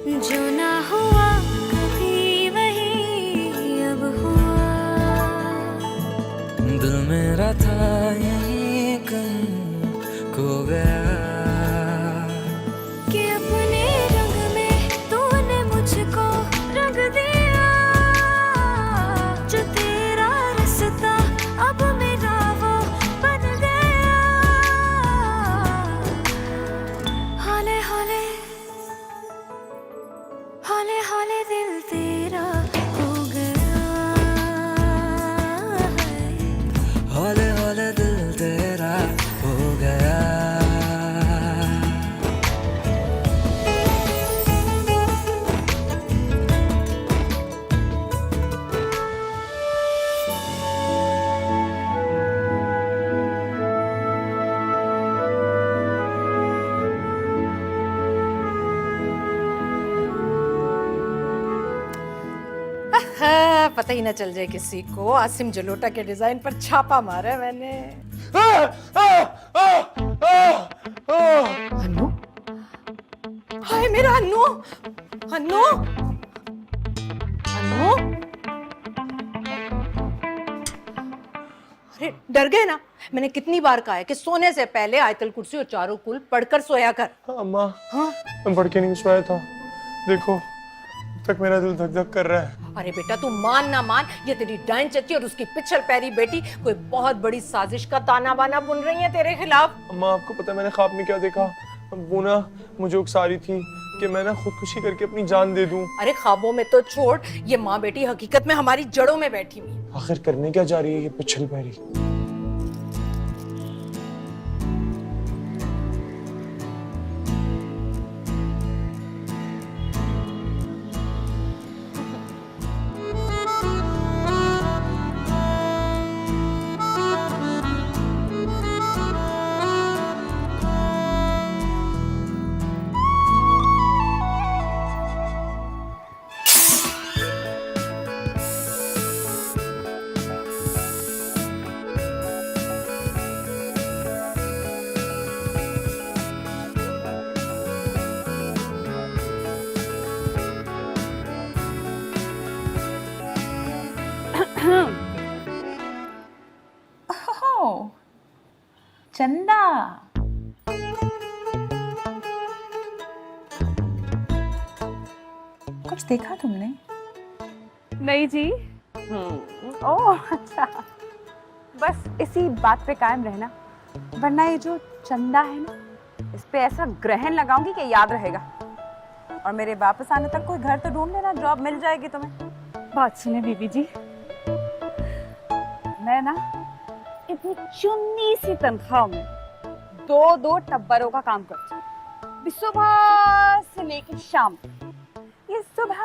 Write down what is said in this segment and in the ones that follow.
जो ना हुआ कभी वही अब हुआ। दिल मेरा था यहीं कहीं खो गया कि अपने रंग में तूने मुझको रंग दिया। जो तेरा रास्ता अब मेरा वो बन गया। हौले हौले हौले हौले दिल तेरा हो गया है। हौले हौले दिल तेरा हो गया। पता ही ना चल जाए किसी को। आसिम जलोटा के डिजाइन पर छापा मारा है मैंने। अन्नू, हाय मेरा अन्नू, अन्नू, अन्नू, अरे डर गए ना? मैंने कितनी बार कहा है कि सोने से पहले आयतल कुर्सी और चारों कुल पढ़कर सोया कर। अम्मा, हाँ? मैं पढ़ के नहीं सोया था। देखो, अब तक मेरा दिल धक धक कर रहा है। अरे बेटा तू मान ना मान, ये तेरी डाइन चची और उसकी पिछल पैरी बेटी कोई बहुत बड़ी साजिश का ताना बाना बुन रही है तेरे खिलाफ। अम्मा, आपको पता है मैंने ख्वाब में क्या देखा? वो ना मुझे उकसा रही थी कि मैं ना खुदकुशी करके अपनी जान दे दूं। अरे ख्वाबों में तो छोड़, ये माँ बेटी हकीकत में हमारी जड़ों में बैठी हुई है। आखिर करने क्या जा रही है ये पिछल पैरी? ओह, चंदा, कुछ देखा तुमने? नहीं जी। ओह अच्छा, बस इसी बात पे कायम रहना, वरना ये जो चंदा है ना, इस पे ऐसा ग्रहण लगाऊंगी कि याद रहेगा। और मेरे वापस आने तक कोई घर तो ढूंढ लेना, जॉब मिल जाएगी तुम्हें। बात सुने बीबी जी, मैं ना इतनी चुन्नी सी तनख्वाह में दो टब्बरों का काम करती हूँ, सुबह से लेकर शाम तक। ये सुबह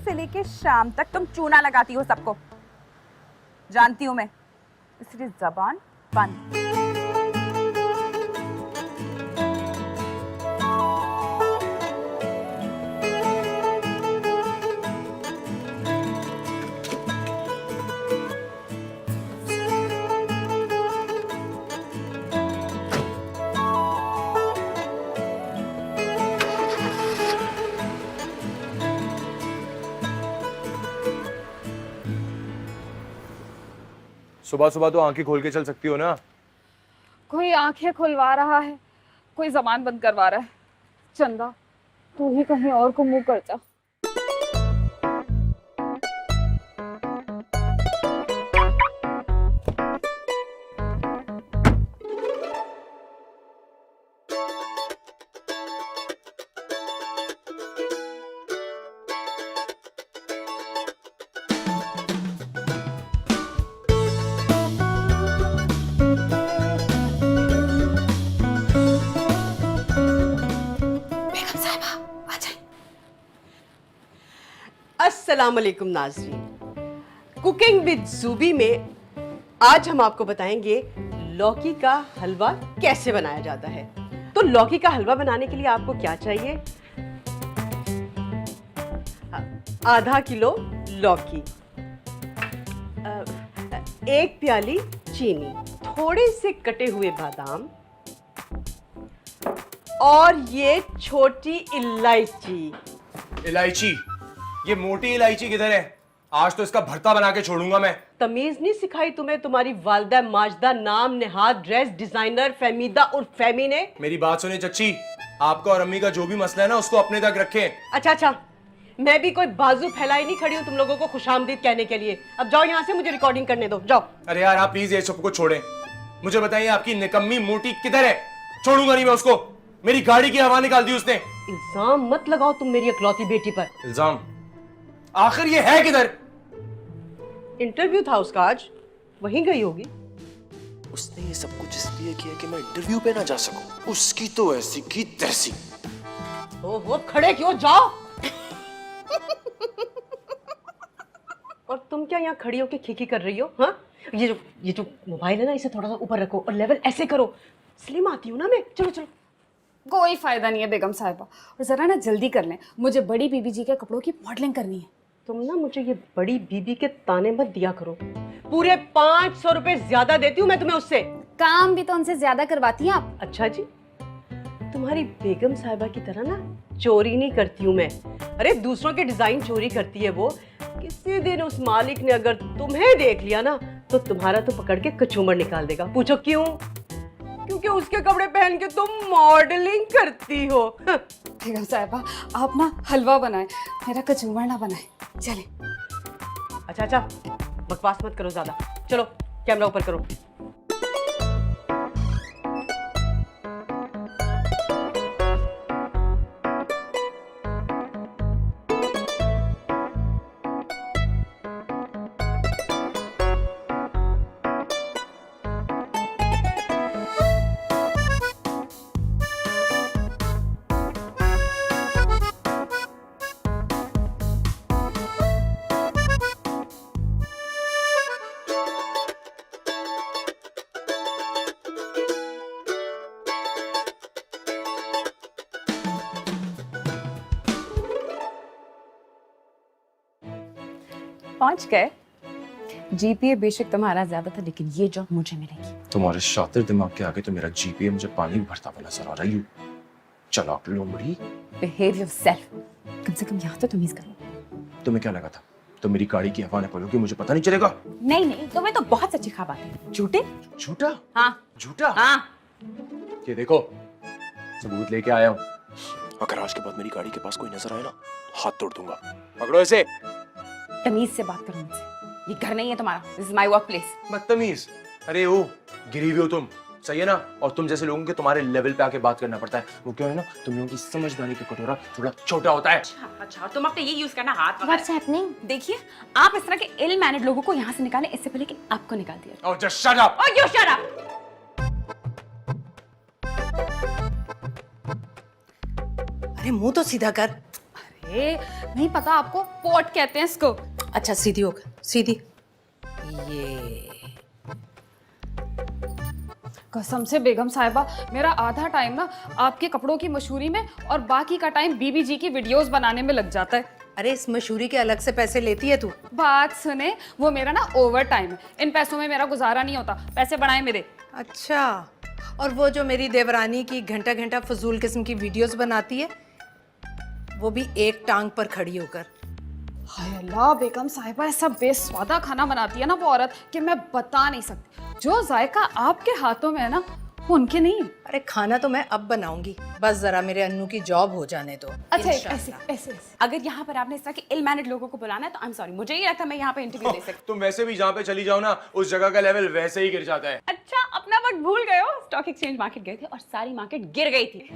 से लेके शाम तक तुम चूना लगाती हो सबको, जानती हूँ मैं, इसलिए जबान बंद। सुबह सुबह तो आंखें खोल के चल सकती हो ना? कोई आंखें खुलवा रहा है, कोई जबान बंद करवा रहा है। चंदा, तू ही कहीं और को मुंह कर जा। अस्सलाम वालेकुम नाज़रीन। कुकिंग विद ज़ूबी में आज हम आपको बताएंगे लौकी का हलवा कैसे बनाया जाता है। तो लौकी का हलवा बनाने के लिए आपको क्या चाहिए? आधा किलो लौकी, 1 प्याली चीनी, थोड़े से कटे हुए बादाम और ये छोटी इलायची, इलायची, ये मोटी इलायची किधर है? आज तो इसका भरता बना के छोड़ूंगा मैं। तमीज नहीं सिखाई तुम्हें तुम्हारी वालदा माजदा नाम नेहाद ड्रेस डिजाइनर फहमीदा और फहमी ने? मेरी बात सुने चच्ची, आपका और अम्मी का जो भी मसला है ना उसको अपने तक रखें। अच्छा, मैं भी कोई बाजू फैलाई नहीं खड़ी हूँ तुम लोगों को खुशामदीद कहने के लिए। अब जाओ यहाँ से, मुझे रिकॉर्डिंग करने दो, जाओ। अरे यार आप प्लीज ये सबको छोड़ें। मुझे बताइए आपकी निकम्मी मोटी किधर है? छोड़ूंगा नहीं मैं उसको। मेरी गाड़ी की हवा निकाल दी उसने। इल्जाम मत लगाओ तुम मेरी इकलौती बेटी पर। इल्जाम? आखिर ये है किधर? इंटरव्यू था उसका आज, वहीं गई होगी। उसने ये सब कुछ इसलिए किया कि मैं इंटरव्यू पे ना जा सकूं। उसकी तो ऐसी की तैसी। ओहो, खड़े क्यों, जाओ। और तुम क्या यहाँ खड़ी होके खीखी कर रही हो? हाँ, ये जो मोबाइल है ना, इसे थोड़ा सा ऊपर रखो और लेवल ऐसे करो। स्लिम आती हूँ ना मैं। चलो चलो। कोई फायदा नहीं है बेगम साहिबा, और जरा ना जल्दी कर लें, मुझे बड़ी बीबी जी के कपड़ों की मॉडलिंग करनी है। तुम ना मुझे ये बड़ी बीबी के ताने मत दिया करो। पूरे 500 रुपए ज्यादा देती हूँ मैं तुम्हें उससे। काम भी तो उनसे ज्यादा करवाती हैं आप। अच्छा जी, तुम्हारी बेगम साहिबा की तरह ना चोरी नहीं करती हूँ मैं। अरे दूसरों के डिजाइन चोरी करती है वो। किसी दिन उस मालिक ने अगर तुम्हें देख लिया ना तो तुम्हारा तो पकड़ के कचूमर निकाल देगा। पूछो क्यों? क्योंकि उसके कपड़े पहन के तुम मॉडलिंग करती हो। बेगम साहिबा आप ना हलवा बनाए, मेरा कचूमर ना बनाए। चले। अच्छा, बकवास मत करो ज्यादा। चलो कैमरा ऊपर करो। पहुंच गए। जीपीए बेशक तुम्हारा ज्यादा था, लेकिन ये जॉब मुझे मिलेगी। तुम्हारे शातिर दिमाग के आगे तो मेरा जीपीए मुझे पानी भी भरता हुआ नजर आ रहा है। चलाक लोमड़ी। Behave yourself. कम से कम यहाँ तो तमीज करो। तुम्हें क्या लगा था तो मेरी गाड़ी की हवा न पलोगी मुझे पता नहीं चलेगा? नहीं, तुम्हें तो बहुत सच्ची ख्वाब आते हैं। झूठे? झूठा? हाँ। झूठा? हाँ। ये देखो, सबूत लेके आया हूँ। अगर आज के बाद मेरी गाड़ी के पास कोई नजर आए ना, हाथ तोड़ दूंगा। पकड़ो इसे। तमीज से बात करो मुझसे। ये घर नहीं है तुम्हारा, this is my work place. बदतमीज। अरे ओ, गिरी हुई हो तुम, सही है ना? और तुम जैसे लोगों के तुम्हारे लेवल पे आके बात करना पड़ता है। वो क्यों है ना, तुम लोगों की समझदारी का कटोरा थोड़ा छोटा होता है। अच्छा, तुम अपने ये यूज करना हाथ वगैरह। What's happening? देखिए, आप इस तरह के इल मैनेड लोगों को यहाँ से निकालें इससे पहले कि आपको निकाल दिया। Oh, just shut up! Oh, you shut up! अरे मुंह तो सीधा कर। अरे नहीं पता आपको, पोट कहते हैं इसको। अच्छा सीधी होकर, सीधी। ये कसम से बेगम साहिबा, मेरा आधा टाइम ना आपके कपड़ों की मशहूरी में और बाकी का टाइम बीबी जी की वीडियोस बनाने में लग जाता है। अरे इस मशहूरी के अलग से पैसे लेती है तू? बात सुने, वो मेरा ना ओवर टाइम है, इन पैसों में मेरा गुजारा नहीं होता, पैसे बढ़ाए मेरे। अच्छा, और वो जो मेरी देवरानी की घंटा घंटा फजूल किस्म की वीडियोस बनाती है, वो भी एक टांग पर खड़ी होकर। हाय अल्लाह, बेगम साहिबा ऐसा बेस्वादा खाना बनाती है ना वो औरत कि मैं बता नहीं सकती। जो जायका आपके हाथों में है ना, वो उनके नहीं है। अरे खाना तो मैं अब बनाऊंगी, बस जरा मेरे अन्नू की जॉब हो जाने दो। अच्छा इंशाल्लाह। ऐसे अगर यहाँ पर आपने इस तरह के इल मैनेड लोगों को बुलाना है तो आई एम सॉरी, मुझे ये लगता मैं यहाँ पे इंटरव्यू दे सकती। तुम वैसे भी जहाँ पे चली जाओ ना, उस जगह का लेवल वैसे ही गिर जाता है। अच्छा, अपना वक्त भूल गए हो? स्टॉक एक्सचेंज मार्केट गए थे और सारी मार्केट गिर गई थी।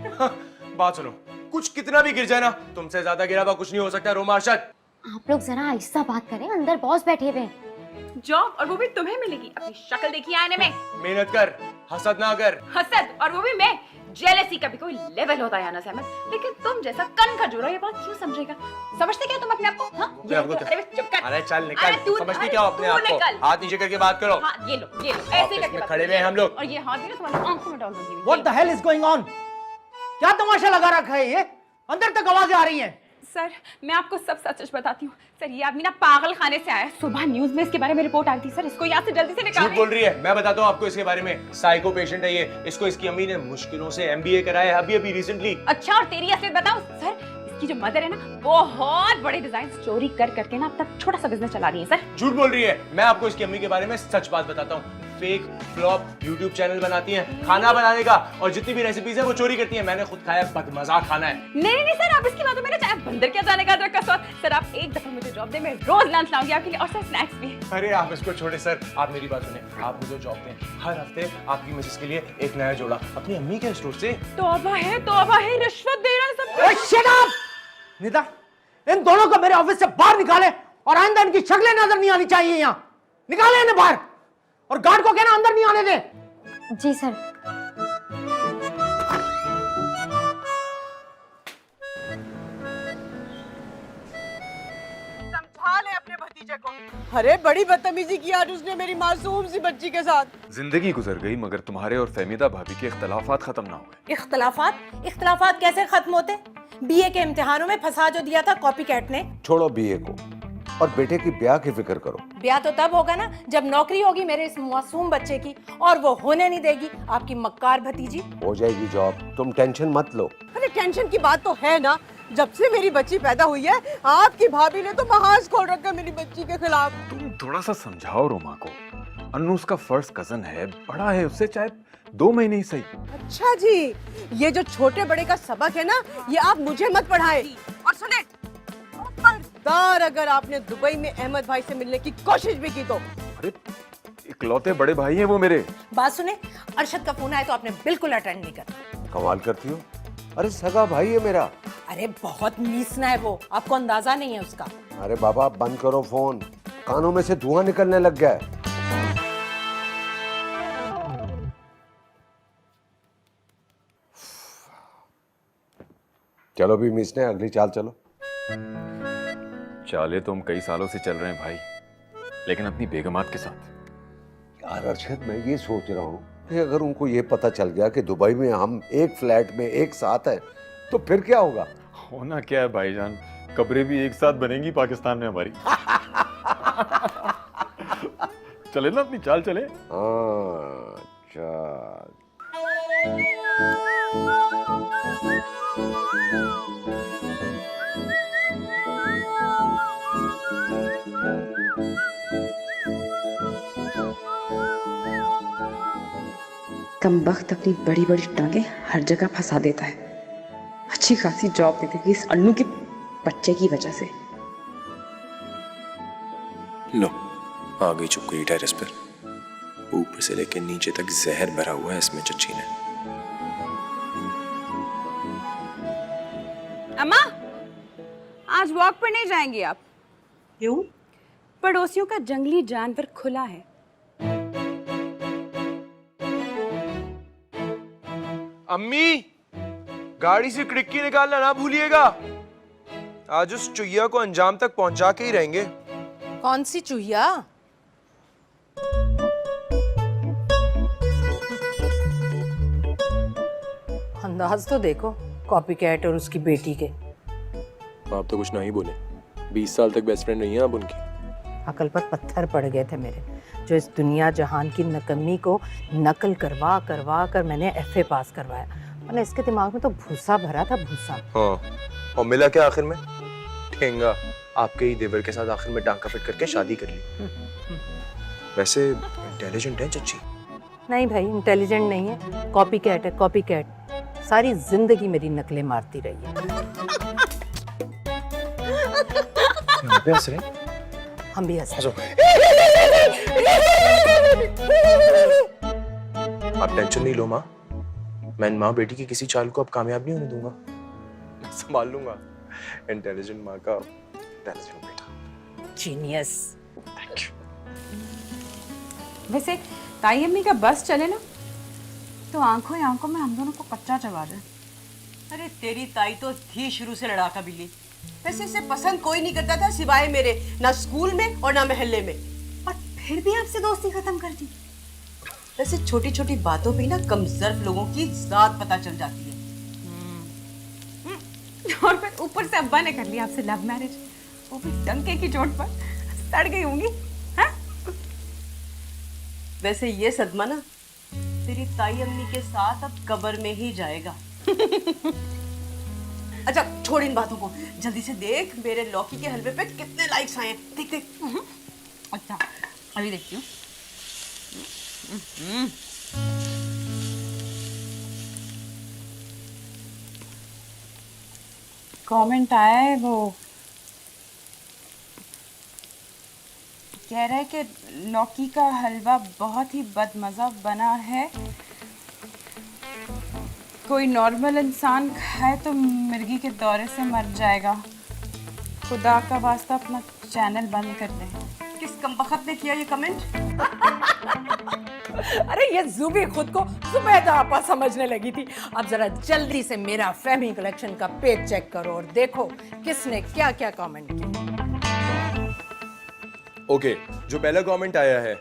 बात सुनो, कुछ कितना भी गिर जाए ना, तुमसे ज्यादा गिरा हुआ कुछ नहीं हो सकता। रोमाशत, आप लोग जरा आहिस्ता बात करें, अंदर बॉस बैठे हुए हैं। जॉब, और वो भी तुम्हें मिलेगी। अपनी शक्ल देखी आईने में। मेहनत कर, हसद ना कर। हसद, और वो भी मैं। जेलसी का भी कोई लेवल होता है ना सहमत, लेकिन तुम जैसा कन खजूरा ये बात क्यों समझेगा? समझते क्या तुम अपने आप को? हाँ? अरे चुप कर। अरे चल अरे निकल, तू- समझती अरे क्या हो अपने तू आप को? निकल। हाथ नीचे करके बात करो। हाँ, ये लो ऐसे ऑफिस करके में बात खड़े करो। हुए हैं हम लोग। और ये हाथ भी ना तुम्हारी आंखों में डाल दूंगी। What the hell is going on? क्या तमाशा लगा रखा है ये? अंदर तक आवाजें आ रही हैं। सर, मैं आपको सब सच बताती हूँ। सर, ये आदमी ना पागल खाने से आया है। सुबह न्यूज में इसके बारे में रिपोर्ट आई थी। सर, इसको यहाँ से जल्दी से झूठ निकालें। बोल रही है। मैं बताता हूँ आपको इसके बारे में। साइको पेशेंट है ये। इसको इसकी अम्मी ने मुश्किलों से MBA कराया है अभी रिसेंटली। अच्छा, और तेरी असलियत बताओ। सर, आपकी जो मदर है ना, बहुत बड़े डिजाइन चोरी कर करके ना अब तक छोटा सा बिजनेस चला रही है सर। झूठ बोल रही है। मैं आपको इसकी अम्मी के बारे में सच बात बताता हूँ। फेक फ्लॉप यूट्यूब चैनल बनाती हैं खाना बनाने का, और जितनी भी रेसिपीज है वो चोरी करती हैं। मैंने खुद खाया, बदमजा खाना है। नहीं सर, आप इसकी बातों में ना चाहे बंदर क्या जाने का अदरक का स्वाद। सर आप एक दफा मुझे जॉब दे, मैं रोज लंच लाऊंगी आपके लिए, और सर स्नैक्स भी। अरे आप इसको छोड़े सर, आप मेरी बात सुने। आप मुझे जॉब दें, हर हफ्ते आपकी मिसेस के लिए एक नया जोड़ा अपनी अम्मी के स्टोर से। तौबा है, रिश्वत दे रहा है सब। ए, shut up! नीता, इन दोनों को मेरे ऑफिस से बाहर निकाले, और आइंदा इनकी शक्लें नजर नहीं आनी चाहिए यहाँ। निकाले इन्हें बाहर, और गार्ड को कहना अंदर नहीं आने दे। जी सर। समझा ले अपने भतीजे को। अरे बड़ी बदतमीजी की आज उसने मेरी मासूम सी बच्ची के साथ। जिंदगी गुजर गई मगर तुम्हारे और फहमीदा भाभी के इख्तलाफात खत्म ना हुए। इख्तलाफात कैसे खत्म होते? बीए के इम्तिहानों में फंसा जो दिया था कॉपीकैट ने। छोड़ो बीए को और बेटे की ब्याह की फिक्र करो। ब्याह तो तब होगा ना जब नौकरी होगी मेरे इस मासूम बच्चे की, और वो होने नहीं देगी आपकी मक्कार भतीजी। हो जाएगी जॉब, तुम टेंशन मत लो। अरे टेंशन की बात तो है ना, जब से मेरी बच्ची पैदा हुई है आपकी भाभी ने तो महाज खोल रखा मेरी बच्ची के खिलाफ। तुम थोड़ा सा समझाओ रोमा को। अन्नू उसका फर्स्ट कजन है, बड़ा है उससे, चाहे 2 महीने ही सही। अच्छा जी, ये जो छोटे बड़े का सबक है ना, ये आप मुझे मत पढ़ाएं। और सुने, खबरदार अगर आपने दुबई में अहमद भाई से मिलने की कोशिश भी की तो। अरे इकलौते बड़े भाई हैं वो मेरे। बात सुने, अरशद का फोन आया तो आपने बिल्कुल अटेंड नहीं करा। कमाल करती हो। अरे सगा भाई है मेरा। अरे बहुत नीचना है वो, आपको अंदाजा नहीं है उसका। अरे बाबा बंद करो फोन, कानों में से धुआं निकलने लग गया है। चलो भी मिस ने अगली चाल चलो। चाले तो हम कई सालों से चल रहे हैं भाई, लेकिन अपनी बेगमात के साथ। यार अरशद, मैं ये सोच रहा हूँ कि अगर उनको ये पता चल गया कि दुबई में हम एक फ्लैट में एक साथ है तो फिर क्या होगा? होना क्या है भाईजान, कब्रें भी एक साथ बनेंगी पाकिस्तान में हमारी। चले ना, अपनी चाल चले। हाँ चाल। कमबख्त अपनी बड़ी बड़ी टांगे हर जगह फंसा देता है। अच्छी खासी जॉब दे देगी इस अन्नू के बच्चे की वजह से। लो आ गई चुपकरी टेरेस पर। ऊपर से लेकर नीचे तक जहर भरा हुआ है इसमें चच्ची ने। अम्मा, आज वॉक पर नहीं जाएंगी आप? क्यों? पड़ोसियों का जंगली जानवर खुला है। अम्मी, गाड़ी से खिड़की निकालना ना भूलिएगा। आज उस चुहिया को अंजाम तक पहुंचा के ही रहेंगे। कौन सी चूहिया? अंदाज तो देखो कॉपीकैट और उसकी बेटी के। आप तो कुछ नहीं बोले। 20 साल तक बेस्ट फ्रेंड नहीं है आप उनकी। अकल पर पत्थर पड़ गए थे मेरे, जो इस दुनिया जहान की नकम्मी को नकल करवा करवा कर मैंने एफए पास करवाया। मैंने इसके दिमाग में तो भूसा भरा था, भूसा। हाँ, और मिला क्या आखिर में? ठेंगा। आपके ही देवर के साथ आखिर में टांका फिट करके शादी कर ली। वैसे इंटेलिजेंट है चच्ची। नहीं भाई, इंटेलिजेंट नहीं है, कॉपीकैट है, कॉपीकैट। सारी जिंदगी मेरी नकलें मारती रही है। हंस रहे? हम भी हंस रहे। आप टेंशन नहीं लो माँ, मैं माँ बेटी की किसी चाल को अब कामयाब नहीं होने दूंगा। संभाल लूंगा। इंटेलिजेंट माँ का इंटेलिजेंट बेटा। जीनियस। वैसे ताई अम्मी का बस चले ना तो आंखों ही आंखों में हम दोनों को कच्चा चबा दे। अरे तेरी ताई तो थी शुरू से लड़ाका बिल्ली। वैसे इसे पसंद कोई नहीं करता था सिवाय मेरे, ना स्कूल में और ना मोहल्ले में। और फिर भी आपसे दोस्ती खत्म कर दी। वैसे छोटी छोटी बातों पे ना कमजोर लोगों की जात पता चल जाती है। और फिर ऊपर से अब्बा ने कर लिया आपसे लव मैरिज, वो भी डंके की चोट पर। सड़ गई होंगी। हाँ? वैसे ये सदमा ना तेरी ताई अम्मी के साथ अब कब्र में ही जाएगा। अच्छा छोड़ इन बातों को, जल्दी से देख मेरे लौकी के हलवे पे कितने लाइक्स आए हैं। देख देख। अच्छा अभी देखती हूँ। कमेंट आया है, वो कह रहा है कि लौकी का हलवा बहुत ही बदमज़ा बना है, कोई नॉर्मल इंसान खाए तो मिर्गी के दौरे से मर जाएगा। खुदा का वास्ता अपना चैनल बंद कर दें। किस कमबख्त ने किया ये कमेंट? अरे ये ज़ूबी खुद को जुबैदा आपा समझने लगी थी। अब जरा जल्दी से मेरा फैमी कलेक्शन का पेज चेक करो और देखो किसने क्या क्या कमेंट किया। ओके, जो पहला कमेंट आया है,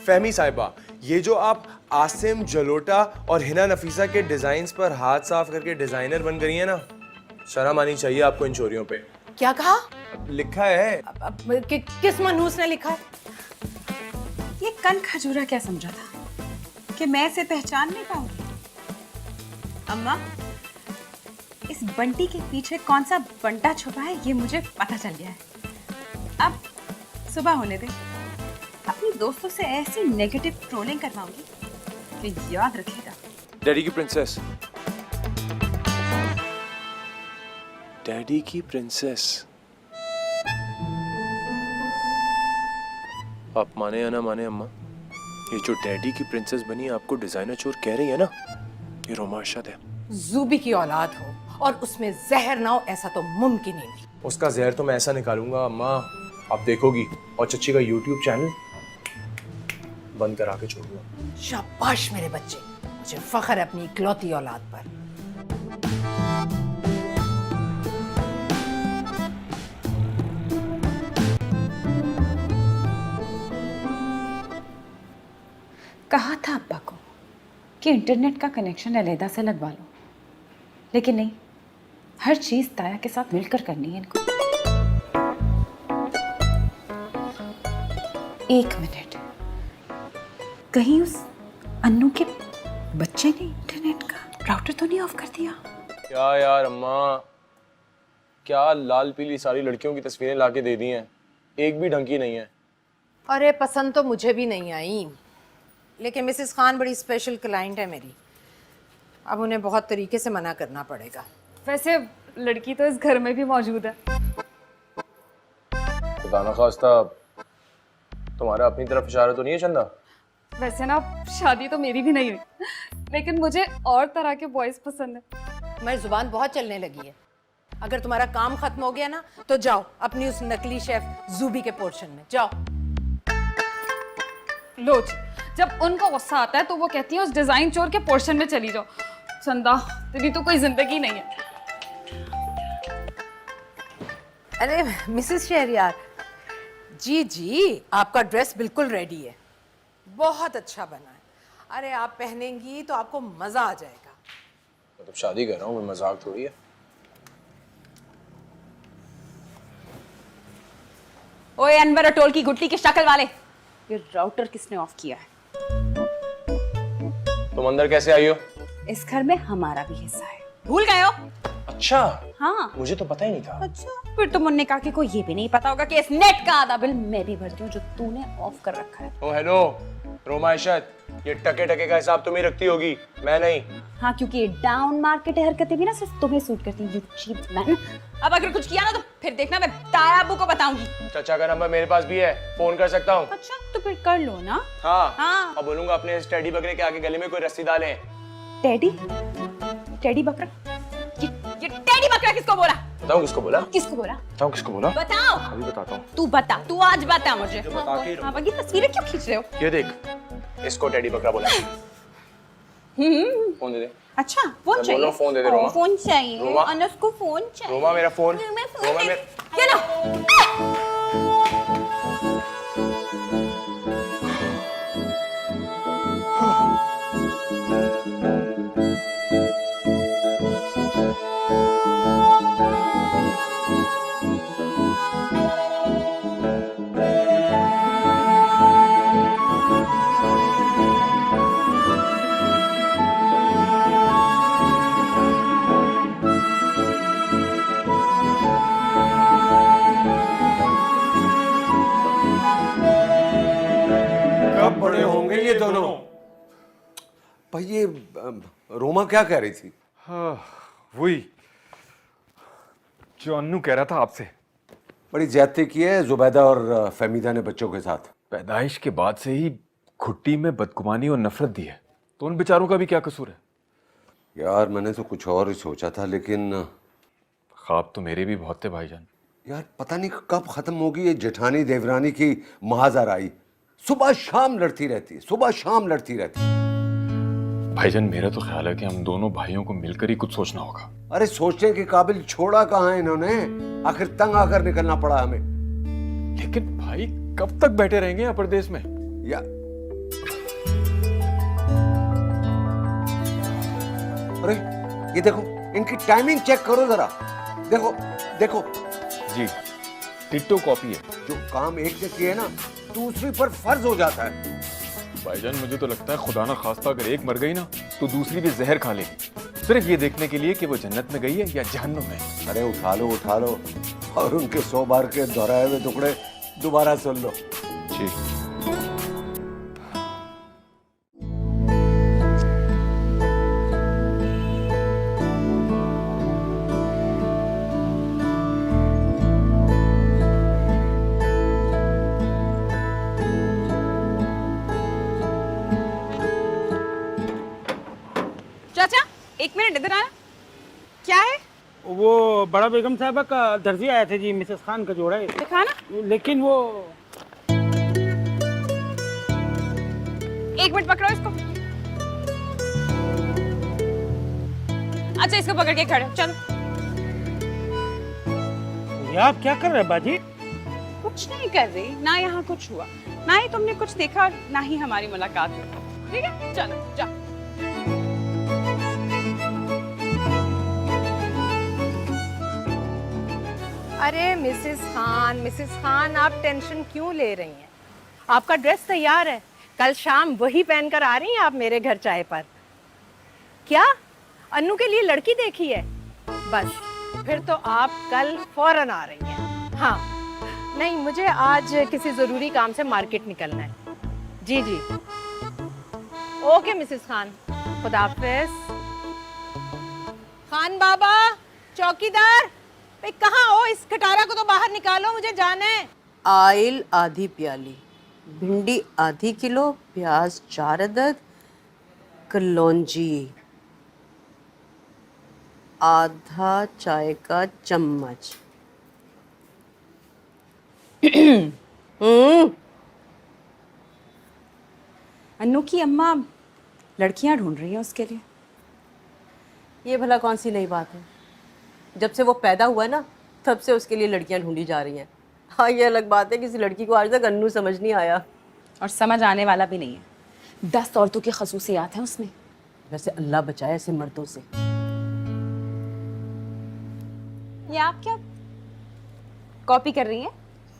फहमी साहिबा, ये जो आप आसिम जलोटा और हिना नफीसा के डिजाइन्स पर हाथ साफ करके डिजाइनर बन गई है ना, शर्म आनी चाहिए आपको इन चोरियों पे। क्या कहा? लिखा है। किस मनहूस ने लिखा है? ये कन खजूरा क्या समझा था कि मैं इसे पहचान नहीं पाऊंगी? अम्मा, इस बंटी के पीछे कौन सा बंटा छुपा है ये मुझे पता चल गया है। अब सुबह होने दे, अपनी दोस्तों से ऐसी नेगेटिव ट्रोलिंग करवाऊंगी कि याद रखेगा। डैडी की प्रिंसेस, डैडी की प्रिंसेस। आप माने या ना माने अम्मा, ये जो डैडी की प्रिंसेस बनी आपको डिजाइनर चोर कह रही है ना, ये रोमा अरशद है। ज़ूबी की औलाद हो और उसमें जहर ना हो, ऐसा तो मुमकिन ही नहीं। उसका जहर तो मैं ऐसा निकालूंगा अम्मा, आप देखोगी। और चच्ची का यूट्यूब चैनल बंद करा के छोड़ूंगा। शाबाश मेरे बच्चे, मुझे फख्र है अपनी इकलौती औलाद पर। कहा था अब्बा को कि इंटरनेट का कनेक्शन अलहदा से लगवा लो, लेकिन नहीं, हर चीज ताया के साथ मिलकर करनी है इनको। एक मिनट, कहीं उस अन्नू के बच्चे ने इंटरनेट का राउटर तो नहीं ऑफ कर दिया? क्या यार अम्मा, क्या लाल पीली सारी लड़कियों की तस्वीरें लाके दे दी हैं, एक भी ढंग की नहीं है। अरे पसंद तो मुझे भी नहीं आई, लेकिन मिसेस खान बड़ी स्पेशल क्लाइंट है मेरी, अब उन्हें बहुत तरीके से मना करना पड़ेगा। वैसे लड़की तो इस घर में भी मौजूद है। खुदा ना खास्ता तुम्हारा अपनी तरफ इशारा तो नहीं है चंदा? वैसे ना शादी तो मेरी भी नहीं हुई, लेकिन मुझे और तरह के बॉयज पसंद है। मेरी जुबान बहुत चलने लगी है। अगर तुम्हारा काम खत्म हो गया ना तो जाओ अपनी उस नकली शेफ ज़ूबी के पोर्शन में जाओ। लो जी, जब उनको गुस्सा आता है तो वो कहती है उस डिजाइन चोर के पोर्शन में चली जाओ। चंदा, तेरी तो कोई जिंदगी नहीं है। अरे मिसेस शहरयार, जी जी, आपका ड्रेस बिल्कुल रेडी है, बहुत अच्छा बना है। अरे आप पहनेंगी तो आपको मजा आ जाएगा। मतलब शादी कर रहा हूँ, मजाक थोड़ी है। ओए अनवर अटोल की गुटली की शक्ल वाले, ये राउटर किसने ऑफ किया है? तुम अंदर कैसे आई हो? इस घर में हमारा भी हिस्सा है, भूल गए हो? अच्छा, हाँ, मुझे तो पता ही नहीं था। अच्छा, फिर तुम उन्ने कहा कि कोई ये भी नहीं पता होगा कि इस नेट का आधा बिल मैं भी भरती हूँ जो तूने ऑफ कर रखा है। ओ हेलो रोमा अरशद, ये टके टके का हिसाब तुम ही रखती होगी, मैं नहीं। हाँ, क्योंकि ये डाउन मार्केट हरकतें भी ना सिर्फ तुम्हें सूट करती हैं, you cheap man। अब अगर कुछ किया ना तो फिर देखना मैं ताया अब्बू को बताऊंगी। चाचा का नंबर मेरे पास भी है, फोन कर सकता हूँ। अच्छा, तो फिर कर लो ना। हाँ, हाँ। और बोलूंगा अपने इस टेडी बकरे के आगे गले में कोई रस्सी डालें। टेडी? टेडी बकरा? ये टेडी बकरा किसको बोला? बताऊँ किसको बोला? किसको बोला? बताऊँ किसको बोला? बताओ। अभी बताता हूँ। तू बता, तू आज बता मुझे। बता के ही रहूंगा। हाँ, बाकी तस्वीरें क्यों खींच रहे हो? ये देख, इसको टेडी बकरा बोला। फोन दे दे। अच्छा, फोन मैं चाहिए? बोल रहा हूँ, फोन दे दे रोमा। फोन चाहिए? रोमा। अनस को फोन चाहिए। रोमा मेरा फोन। रोमा मेरा। ये लो। भाई ये रोमा क्या कह रही थी? हाँ, वही जो अन्नू कह रहा था आपसे। बड़ी ज्यादती की है जुबैदा और फहमीदा ने बच्चों के साथ। पैदाइश के बाद से ही घुट्टी में बदगुमानी और नफरत दी है, तो उन बेचारों का भी क्या कसूर है? यार मैंने तो कुछ और ही सोचा था, लेकिन ख्वाब तो मेरे भी बहुत थे भाईजान। यार पता नहीं कब खत्म होगी ये जेठानी देवरानी की महाजराई। सुबह शाम लड़ती रहती है, सुबह शाम लड़ती रहती है। भाईजान मेरा तो ख्याल है कि हम दोनों भाइयों को मिलकर ही कुछ सोचना होगा। अरे सोचने के काबिल छोड़ा कहाँ है इन्होंने, आखिर तंग आकर निकलना पड़ा हमें। लेकिन भाई कब तक बैठे रहेंगे यहाँ परदेश में? या अरे ये देखो, इनकी टाइमिंग चेक करो जरा। देखो देखो जी, टिट्टो कॉपी है। जो काम एक ने किया है ना, दूसरी पर फर्ज हो जाता है। भाईजान मुझे तो लगता है खुदा ना खास्ता अगर एक मर गई ना तो दूसरी भी जहर खा लेगी, सिर्फ ये देखने के लिए कि वो जन्नत में गई है या जहन्नुम में। अरे उठा लो और उनके 100 बार के दोहराए हुए टुकड़े दोबारा सुन लो। जी। चाचा एक मिनट इधर आना। क्या है? वो बड़ा बेगम साहबा का दर्जी आए थे जी, मिसेस खान का जोड़ा है। दिखाना। लेकिन वो एक मिनट पकड़ो इसको। अच्छा इसको पकड़ के खड़े हो, चलो। ये आप क्या कर रहे हैं बाजी? कुछ नहीं कर रही, ना यहाँ कुछ हुआ, ना ही तुमने कुछ देखा, ना ही हमारी मुलाकात हुई। ठीक है चलो जाओ। अरे मिसेस खान आप टेंशन क्यों ले रही हैं? आपका ड्रेस तैयार है, कल शाम वही पहनकर आ रही हैं आप मेरे घर चाय पर। क्या अन्नू के लिए लड़की देखी है? बस फिर तो आप कल फौरन आ रही हैं। हाँ नहीं, मुझे आज किसी ज़रूरी काम से मार्केट निकलना है। जी जी ओके मिसेस खान, खुदा हाफिज़। खान बाबा, चौकीदार, भाई कहाँ हो? इस खटारा को तो बाहर निकालो, मुझे जाना है। आइल आधी प्याली, भिंडी आधी किलो, प्याज 4 अदद, कलौंजी आधा चाय का चम्मच। अन्नू की अम्मा लड़कियां ढूंढ रही हैं उसके लिए। ये भला कौन सी नई बात है? जब से वो पैदा हुआ ना तब से उसके लिए लड़कियां ढूंढी जा रही हैं। हाँ ये अलग बात है, किसी लड़की को आज तक अन्नू समझ नहीं आया, और समझ आने वाला भी नहीं है। 10 औरतों की खसूसियात हैं उसमें। वैसे अल्लाह बचाए ऐसे मर्दों से। ये आप क्या कॉपी कर रही हैं?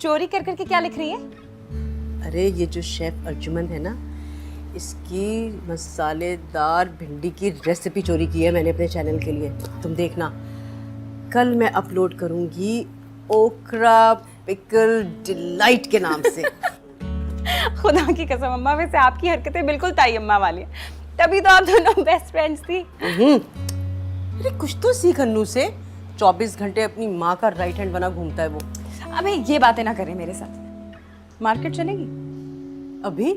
चोरी कर करके क्या लिख रही हैं? अरे ये जो शेफ अर्जुमन है ना, इसकी मसालेदार भिंडी की रेसिपी चोरी की है मैंने अपने चैनल के लिए। तुम देखना, कल मैं अपलोड करूंगी ओकरा पिकल डिलाइट के नाम से। खुदा की कसम अम्मा, वैसे आपकी हरकतें बिल्कुल ताई अम्मा वाली हैं। तभी तो आप दोनों बेस्ट फ्रेंड्स थी। अरे कुछ तो सीख अन्नू से। 24 घंटे अपनी माँ का राइट हैंड बना घूमता है वो। अबे ये बातें ना करें मेरे साथ। मार्केट चलेगी? अभी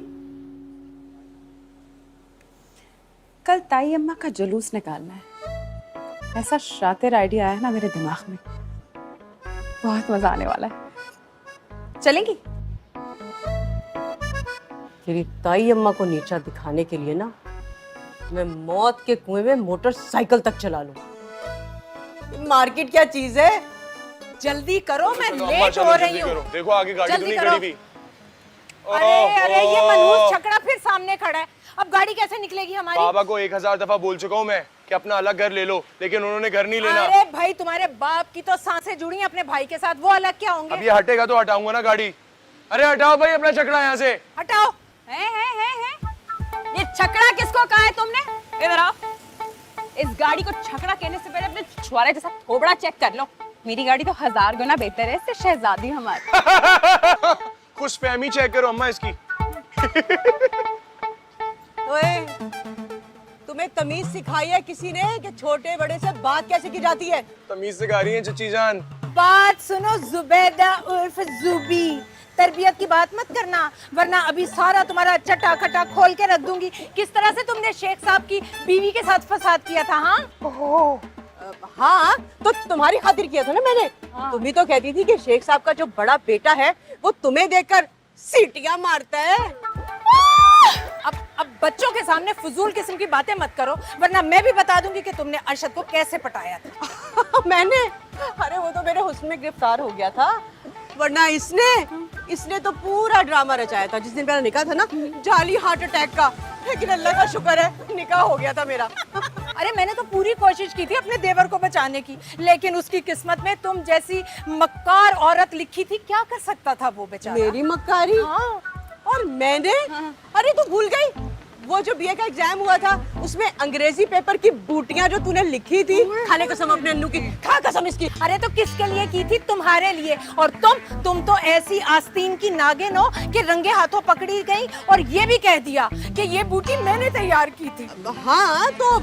कल ताई अम्मा का जुलूस निकालना है। ऐसा शातिर आइडिया आया ना मेरे दिमाग में, बहुत मजा आने वाला है। चलेंगी? तेरी ताई अम्मा को नीचा दिखाने के लिए ना मैं मौत के कुएं में मोटरसाइकिल तक चला लूं। मार्केट क्या चीज है? जल्दी करो, मैं लेट हो रही हूँ। देखो आगे गाड़ी तो नहीं खड़ी भी। अरे ये मनहूस छकड़ा फिर सामने खड़ा है, अब गाड़ी कैसे निकलेगी हमारी? बाबा को 1000 दफा बोल चुका हूँ मैं कि अपना अलग घर ले लो, लेकिन उन्होंने घर नहीं लेना। अरे भाई तुम्हारे बाप की तो सांसें जुड़ी हैं अपने भाई के साथ, वो अलग क्या होंगे? अब ये हटेगा तो हटाऊंगा ना गाड़ी। अरे हटाओ भाई अपना छकड़ा यहाँ से। हटाओ। है। ये छकड़ा किसको कहा है तुमने? इधर आओ। इस गाड़ी को छकड़ा कहने से पहले अपने छुआरे जैसा थोबड़ा चेक कर लो। मेरी गाड़ी तो 1000 गुना बेहतर है इससे, शहजादी हमारी। खुशफहमी चेक करो अम्मा इसकी। ओए, तुम्हें तमीज सिखाई है किसी ने कि छोटे बड़े से बात कैसे की जाती है? तमीज सिखा रही है चची जान। बात सुनो जुबैदा उर्फ जुबी, तरबियत की बात मत करना वरना अभी सारा तुम्हारा चटा खटा खोल के रख दूंगी। किस तरह से तुमने शेख साहब की बीवी के साथ फसाद किया था? हाँ हाँ, तो तुम्हारी खातिर किया था ना मैंने। तुम ही तो कहती थी कि शेख साहब का जो बड़ा बेटा है वो तुम्हें देखकर सीटियां मारता है। अब बच्चों के सामने फजूल किस्म की बातें मत करो वरना मैं भी बता दूंगी कि तुमने अरशद को कैसे पटाया था। मैंने? अरे वो तो मेरे हुस्न में गिरफ्तार हो गया था, वरना इसने तो पूरा ड्रामा रचाया था। जिस दिन मेरा निकाह था ना, जाली हार्ट अटैक का, लेकिन अल्लाह का शुक्र है निकाह हो गया था मेरा। अरे मैंने तो पूरी कोशिश की थी अपने देवर को बचाने की, लेकिन उसकी किस्मत में तुम जैसी मक्कार औरत लिखी थी। क्या कर सकता था वो बेचारा? मेरी मक्कारी? हाँ। और मैंने? अरे तू भूल गई वो जो बीए का एग्जाम हुआ था, उसमें अंग्रेजी पेपर की बूटियां जो तूने लिखी थी। खाने कसम अपने अन्नू की, खा कसम इसकी। अरे तो किसके लिए की थी? तुम्हारे लिए। और तुम तो ऐसी आस्तीन की नागिन हो कि रंगे हाथों पकड़ी गई और ये भी कह दिया कि ये बूटी मैंने तैयार की थी। हाँ तो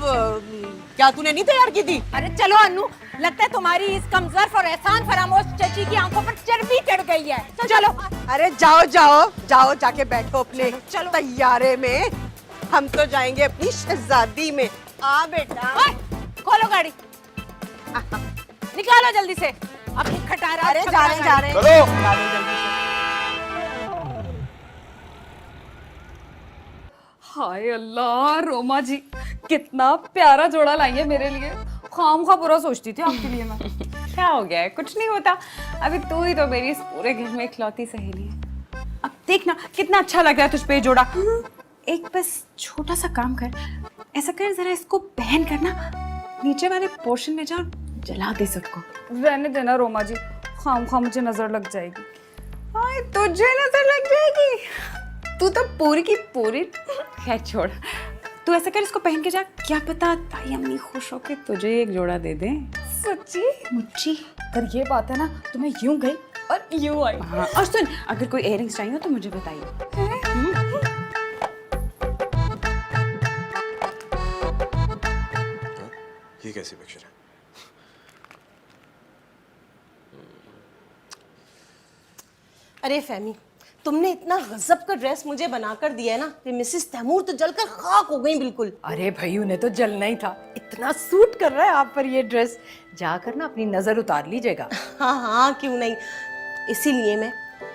क्या तूने नहीं तैयार की थी? अरे चलो अन्नू, लगता है तुम्हारी इस कमजोर और एहसान फरामोश चची की आंखों पर चर्बी चढ़ गई है। चलो। अरे जाओ जाके बैठो अपने चलो तैयारे में। हम तो जाएंगे अपनी शहजादी में। आ बेटा। खोलो गाड़ी, निकालो जल्दी से अपनी खटारा। अरे जा रहे हाय अल्लाह, रोमा जी कितना प्यारा जोड़ा लाई है मेरे लिए। खामखा बुरा सोचती थी आपके लिए मैं। क्या हो गया है? कुछ नहीं होता, अभी तू ही तो मेरी इस पूरे घर में इकलौती सहेली है। अब देखना कितना अच्छा लग रहा है तुझ पे जोड़ा। एक बस छोटा सा काम कर, ऐसा कर जरा इसको पहन कर ना नीचे वाले पोर्शन में जा, जला दे सबको। रहने देना रोमा जी, खामखा मुझे नजर लग जाएगी। हाय तुझे नजर लग जाएगी? तू तो पूरी की पूरी। खैर छोड़, तू ऐसा कर इसको पहन के जा, क्या पता ताई अम्मी खुश हो के तुझे एक जोड़ा दे दे। सच्ची मुच्ची? पर ये बात है ना, तुम्हें यूं गई और यूं आई। हाँ, और सुन, अगर कोई इयररिंग्स चाहिए हो तो मुझे बताइए। ये कैसी पिक्चर है? अरे फहमी, तुमने इतना गजब का ड्रेस मुझे बनाकर दिया है ना कि मिसेस तैमूर तो जलकर खाक हो गई बिल्कुल। अरे भाई उन्हें तो जलना ही था, इतना सूट कर रहा है आप पर ये ड्रेस। जाकर ना अपनी नजर उतार लीजिएगा। हाँ क्यों नहीं, इसीलिए मैं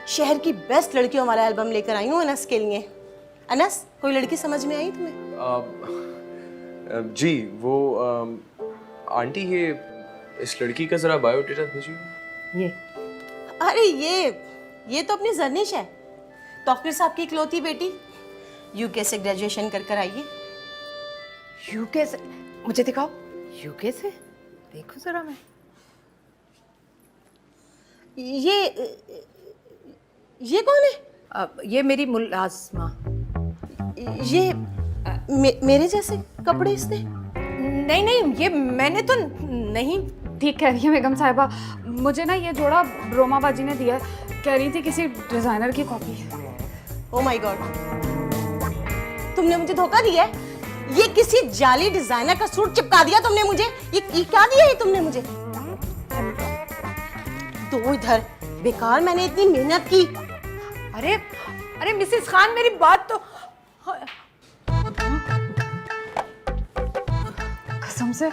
शहर की बेस्ट लड़कियों वाला एल्बम लेकर आई हूँ अनस के लिए। अनस, कोई लड़की समझ में आई तुम्हें? जी वो आंटी, ये इस लड़की का जरा बायोडेटा भेजिए। ये अरे ये तो अपनी जर्निश है, डॉक्टर साहब की इकलौती बेटी। यूके से ग्रेजुएशन कर आई है। यूके से? मुझे दिखाओ। यूके से? देखो जरा मैं। ये कौन है? ये मेरी मुलाजमा। ये मेरे जैसे कपड़े इसने? नहीं, ये मैंने तो नहीं। ठीक कह रही है बेगम साहिबा, मुझे ना ये जोड़ा रोमा बाजी ने दिया है, कह रही थी किसी डिजाइनर की कॉपी है। ओह माय गॉड, तुमने मुझे धोखा दिया है। ये किसी जाली डिजाइनर का सूट चिपका दिया तुमने मुझे। ये क्या दिया है तुमने मुझे? दो इधर, बेकार मैंने इतनी मेहनत की। अरे मिसेस खान, मेरी बात तो। कसम से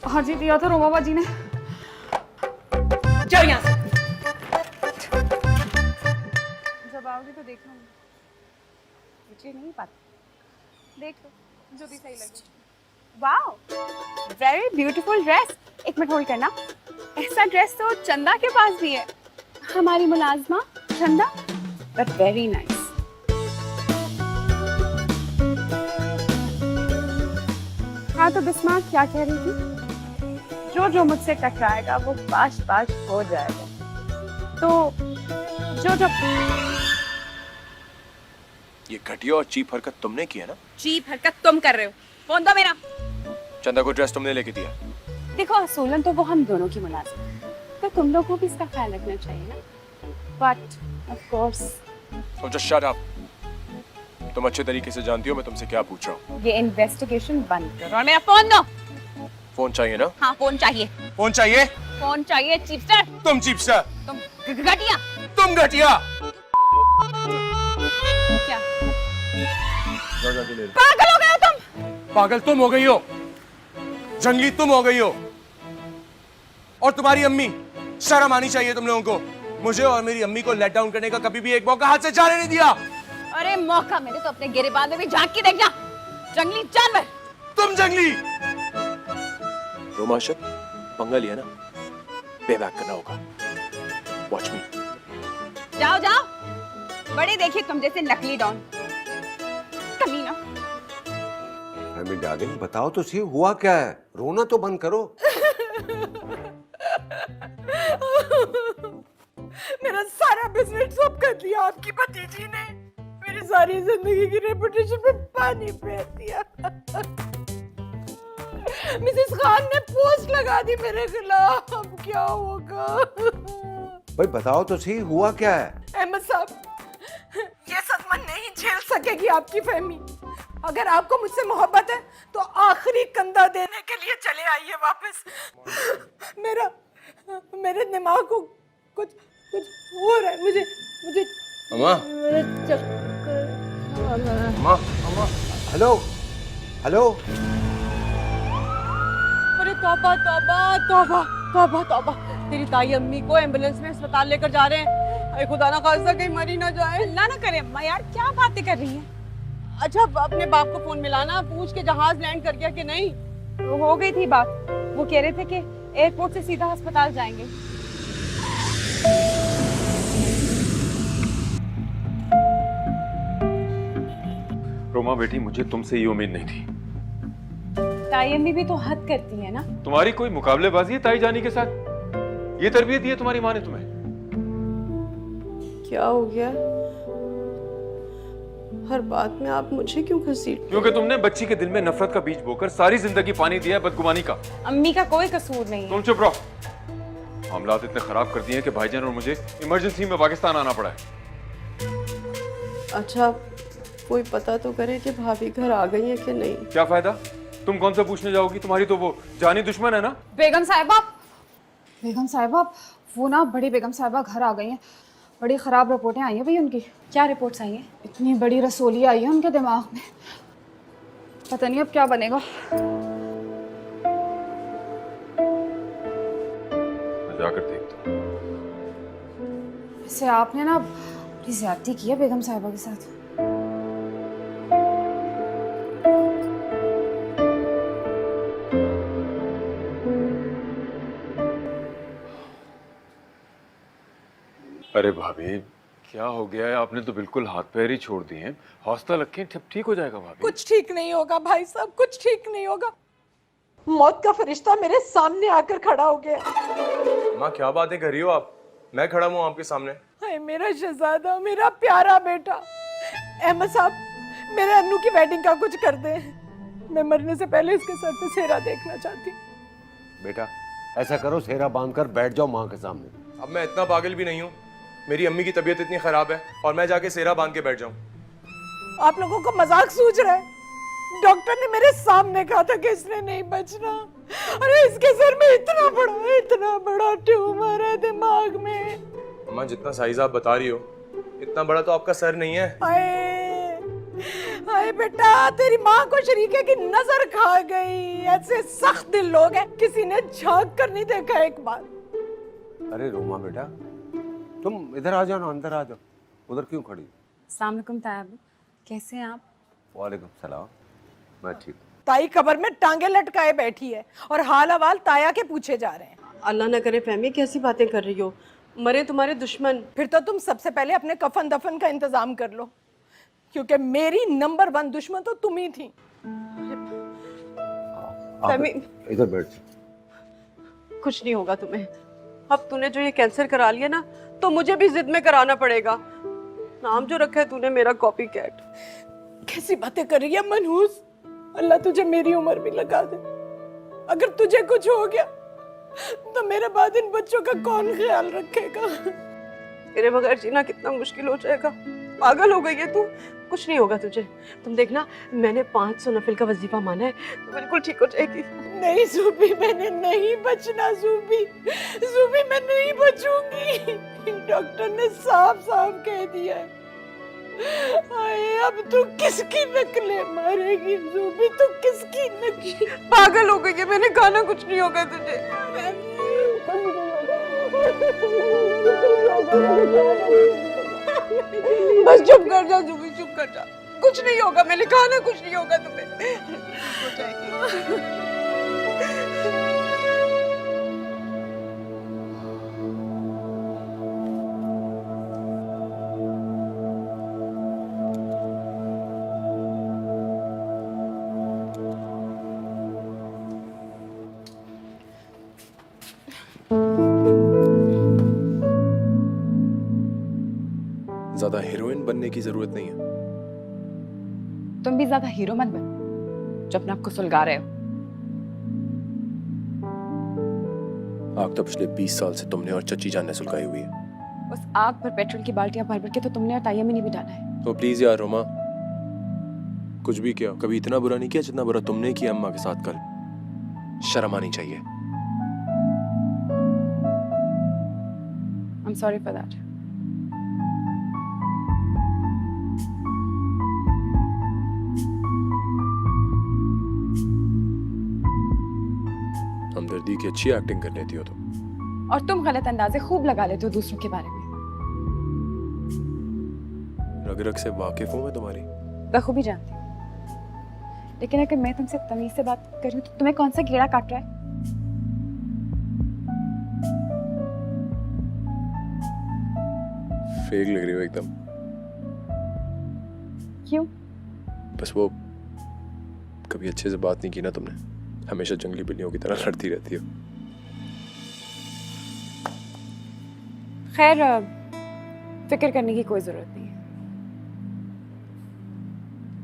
आज ही दिया था रोमा बाजी ने। जाओ यहाँ से। जब आओगे तो देखना, मुझे नहीं पता, देख लो जो भी सही लगे। Wow, very beautiful dress. एक मिनट होल्ड करना, ऐसा ड्रेस तो चंदा के पास भी है, हमारी मुलाजमा चंदा, बट वेरी नाइस। हाँ तो बिस्मा क्या कह रही थी? जो मुझसे टकराएगा वो पाश हो जाएगा। तो जो ये घटिया और चीप हरकत तुमने की है ना? चीप हरकत तुम कर रहे हो। फोन दो मेरा। चंदा को ड्रेस तुमने लेके दिया। देखो असूलन तो वो हम दोनों की मुलाजिम है, तो तुम लोगों को भी इसका ख्याल रखना चाहिए ना। But of course So just shut up. तुम अच्छे तरीके से जानती हो मैं तुमसे क्या पूछ रहा हूँ। ये इन्वेस्टिगेशन बंद करो और मेरा फोन दो। फोन चाहिए ना? हाँ फोन चाहिए। फोन चाहिए? फोन चाहिए चीपस्टर। तुम चीपस्टर। तुम घटिया। तुम घटिया। क्या जाके ले लो। पागल हो गए हो तुम? पागल तुम हो गई हो, जंगली तुम हो गई हो, और तुम्हारी अम्मी। शर्म आनी चाहिए तुम लोगों को। मुझे और मेरी अम्मी को लेट डाउन करने का कभी भी एक मौका हाथ से जाने नहीं दिया। अरे मौका मेरे तो अपने गिरेबान में भी झांक के देख जा, जंगली जानवर। तुम जंगली। रोमांचक पंगा लिया ना, पे बैक करना होगा। वॉच मी। जाओ जाओ, बड़े देखिए तुम जैसे नकली डॉन। कमीना। फैमिली डार्लिंग बताओ तो सही हुआ क्या है, रोना तो बंद करो। मेरा सारा बिजनेस सब कर दिया आपकी भतीजी ने। मेरी सारी जिंदगी की रेपुटेशन पे पानी फेर दिया। मिसेस खान ने पोस्ट लगा दी मेरे खिलाफ। अब क्या होगा? भाई बताओ तो सही हुआ क्या है। अहमद साहब, ये सदमा नहीं झेल सकेगी आपकी फहमी। अगर आपको मुझसे मोहब्बत है तो आखिरी कंधा देने के लिए चले आइए वापस। मेरे दिमाग को कुछ हो रहा है। मुझे अम्मा, अम्मा, अम्मा। Hello hello. अरे तौबा तौबा तौबा तौबा तौबा, तेरी ताई अम्मी को एम्बुलेंस में अस्पताल लेकर जा रहे हैं। अरे खुदा ना खास्ता कहीं मरी ना जाए। अल्लाह ना करे अम्मा, यार क्या बातें कर रही हैं? अच्छा अपने बाप को फोन मिलाना, पूछ के जहाज लैंड कर गया कि नहीं। हो गई थी बात, वो कह रहे थे कि एयरपोर्ट से सीधा अस्पताल जाएंगे। रोमा बेटी, मुझे तुमसे ये उम्मीद नहीं थी। ताई अम्मी भी तो हद करती है ना। तुम्हारी कोई मुकाबलेबाजी है ताई जानी के साथ? ये तरबियत दी है तुम्हारी माँ ने तुम्हें? क्या हो गया? हर बात में आप मुझे क्यों घसीट? क्योंकि तुमने बच्ची के दिल में नफरत का बीज बोकर सारी जिंदगी पानी दिया है बदगुमानी का। अम्मी का कोई कसूर नहीं है। तुम चुप रहो। मामलात इतने खराब कर दिए हैं कि भाईजान और मुझे इमरजेंसी में पाकिस्तान आना पड़ा है। अच्छा कोई पता तो करे कि भाभी घर आ गई है कि नहीं। क्या फायदा, तुम कौन सा पूछने जाओगी? तुम्हारी तो वो जानी दुश्मन है ना। बेगम साहिबा, वो ना बड़ी बेगम साहिबा घर आ गई हैं। बड़ी ख़राब रिपोर्टें आई हैं भाई उनकी। क्या रिपोर्ट्स आई हैं? इतनी बड़ी रसोली आई है उनके दिमाग में, पता नहीं अब क्या बनेगा। मैं जाकर देखता हूँ। वैसे आपने ना बड़ी ज़्यादती की है बेगम साहिबा के साथ। अरे भाभी क्या हो गया है? आपने तो बिल्कुल हाथ पैर ही छोड़ दिए हैं। हौसला रखें, सब ठीक हो जाएगा भाभी। कुछ ठीक नहीं होगा भाई साहब, कुछ ठीक नहीं होगा। मौत का फरिश्ता मेरे सामने आकर खड़ा हो गया। माँ क्या बातें कर रही हो आप? मैं खड़ा हूँ आपके सामने। हाय मेरा शहजादा, मेरा प्यारा बेटा। अहमद साहब, मेरे अन्नू की वेडिंग का कुछ कर दे। मैं मरने से पहले इसके सर पे सेहरा देखना चाहती हूँ। बेटा ऐसा करो, सेहरा बांधकर बैठ जाओ माँ के सामने। अब मैं इतना पागल भी नहीं हूँ। मेरी अम्मी की तबीयत इतनी खराब है और मैं जाके सेहरा बांध के बैठ जाऊं? आप लोगों को मजाक सूझ रहा है? डॉक्टर ने मेरे सामने कहा था कि इसने नहीं बचना। अरे इसके सर में इतना बड़ा ट्यूमर है दिमाग में। अम्मा जितना साइज आप बता रही हो इतना बड़ा तो आपका सर नहीं है। हाय बेटा, तेरी माँ को शरीके की नजर खा गई। ऐसे सख्त दिल लोग हैं, किसी ने झांक कर नहीं देखा एक बार। अरे रोमा बेटा तुम इधर आ जाओ ना, अंदर आ जाओ। उधर क्यों खड़ी? अस्सलाम वालेकुम ताया अब्बू, कैसे हैं आप? वालेकुम सलाम, मैं ठीक। ताई कब्र में टांगे लटकाए बैठी है और हाल हवाल ताया के पूछे जा रहे हैं। अल्लाह ना करे फहमी, कैसी बातें कर रही हो? मरे तुम्हारे दुश्मन। फिर तो तुम सबसे पहले अपने कफन दफन का इंतजाम कर लो, क्योंकि मेरी नंबर 1 दुश्मन तो तुम ही थी। इधर बैठ। कुछ नहीं होगा तुम्हें। अब तूने जो ये कैंसर करा लिया ना, तो मुझे भी जिद में कराना पड़ेगा। नाम जो रखा है तूने मेरा कॉपी कैट। कैसी बातें कर रही है मनहूस? अल्लाह तुझे मेरी उम्र भी लगा दे। अगर तुझे कुछ हो गया तो मेरे बाद इन बच्चों का कौन ख्याल रखेगा? तेरे बगैर जीना कितना मुश्किल हो जाएगा। पागल हो गई है तू। कुछ नहीं होगा तुझे, तुम देखना, मैंने 500 नफिल का वजीफा माना है, तो बिल्कुल ठीक हो जाएगी। नहीं जूबी, मैंने नहीं बचना जूबी, जूबी मैं नहीं बचूंगी। डॉक्टर ने साफ साफ कह दिया है। आए, अब तू किसकी नकलें मारेगी जूबी, तू किसकी नकलें? पागल हो गई है, मैंने कहा ना कुछ नहीं होगा तुझे। बस चुप कर जा जूबी, चुप कर जा, कुछ नहीं होगा, मैंने कहा ना कुछ नहीं होगा तुम्हें। हो जाएगी। ज्यादा हीरोइन बनने की जरूरत नहीं है। तुम भी ज्यादा हीरो मत बन जो अपने आप को सुलगा रहे हो। आग तो पिछले 20 साल से तुमने और चच्ची जान ने सुलगाई हुई है। उस आग पर पेट्रोल की बाल्टियां भर भर के तो तुमने और तायम ही नहीं बिठाना है। तो प्लीज यार रोमा, कुछ भी किया, कभी इतना बुरा नहीं किया जितना बुरा तुमने किया अम्मा के साथ कल। शर्म आनी चाहिए। I'm sorry for that. हमदर्दी की अच्छी एक्टिंग कर लेती हो तुम। और तुम गलत अंदाजे खूब लगा लेते हो दूसरों के बारे में। रग रग से वाकिफ हूं मैं तुम्हारी। बखूबी जानती हूँ, लेकिन अगर मैं तुमसे तमीज से बात कर रही हूँ तो तुम्हें कौन सा कीड़ा काट रहा है? फेक लग रही हो एकदम। क्यों? बस वो कभी अच्छे से बात नहीं की ना तुमने, हमेशा जंगली बिल्लियों की तरह लड़ती रहती हो। खैर, फिक्र करने की कोई जरूरत नहीं है,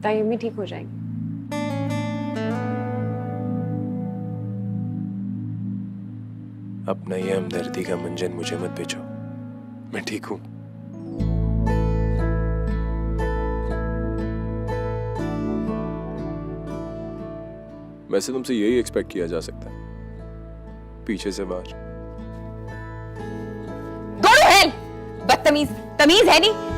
तायम भी ठीक हो जाएंगे। अपना ये हमदर्दी का मंजन मुझे मत बेचो, मैं ठीक हूं। वैसे तुमसे यही एक्सपेक्ट किया जा सकता है, पीछे से बाहर। Go to hell! बदतमीज, तमीज है नहीं।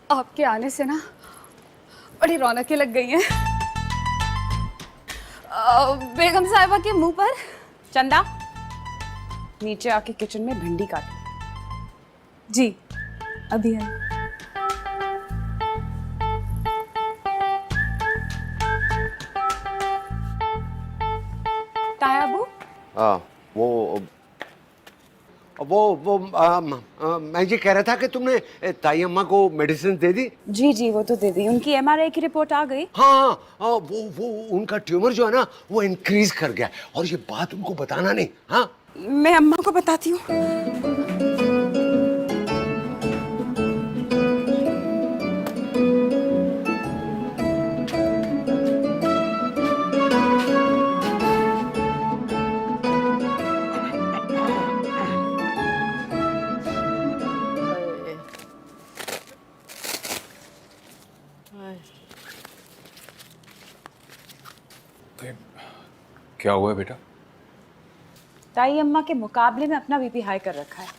आपके आने से ना बड़ी रौनकें लग गई हैं। बेगम साहिबा के मुंह पर। चंदा, नीचे आके किचन में भिंडी काटो। जी अभी है। तायाबू, मैं ये कह रहा था कि तुमने ताई अम्मा को मेडिसिन दे दी? जी जी वो तो दे दी, उनकी MRI की रिपोर्ट आ गई। हाँ, वो उनका ट्यूमर जो है ना वो इंक्रीज कर गया, और ये बात उनको बताना नहीं। हाँ, मैं अम्मा को बताती हूँ। क्या हुआ है बेटा? ताई अम्मा के मुकाबले में अपना बीपी हाई कर रखा है।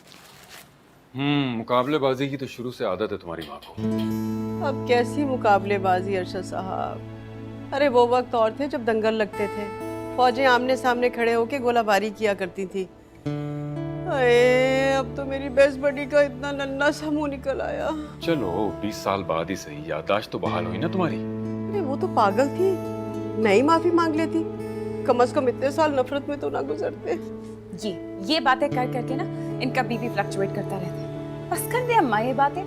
मुकाबलेबाजी की तो शुरू से आदत है तुम्हारी माँ को। अब कैसी मुकाबलेबाजी अरशद साहब। अरे वो वक्त और थे जब दंगल लगते थे, फौजें आमने सामने खड़े होके गोलाबारी किया करती थी। अरे अब तो मेरी बेस्ट बडी का इतना नन्हा सा मुंह निकल आया। चलो 20 साल बाद ही सही, याददाश्त तो बहाल हुई ना तुम्हारी। अरे वो तो पागल थी, मैं ही माफी मांग लेती। कम से कम इतने साल नफरत में तो ना गुजरते। ये बातें कर करके ना इनका बीपी फ्लक्चुएट करता रहता है। बस कर दे अम्मा ये बातें।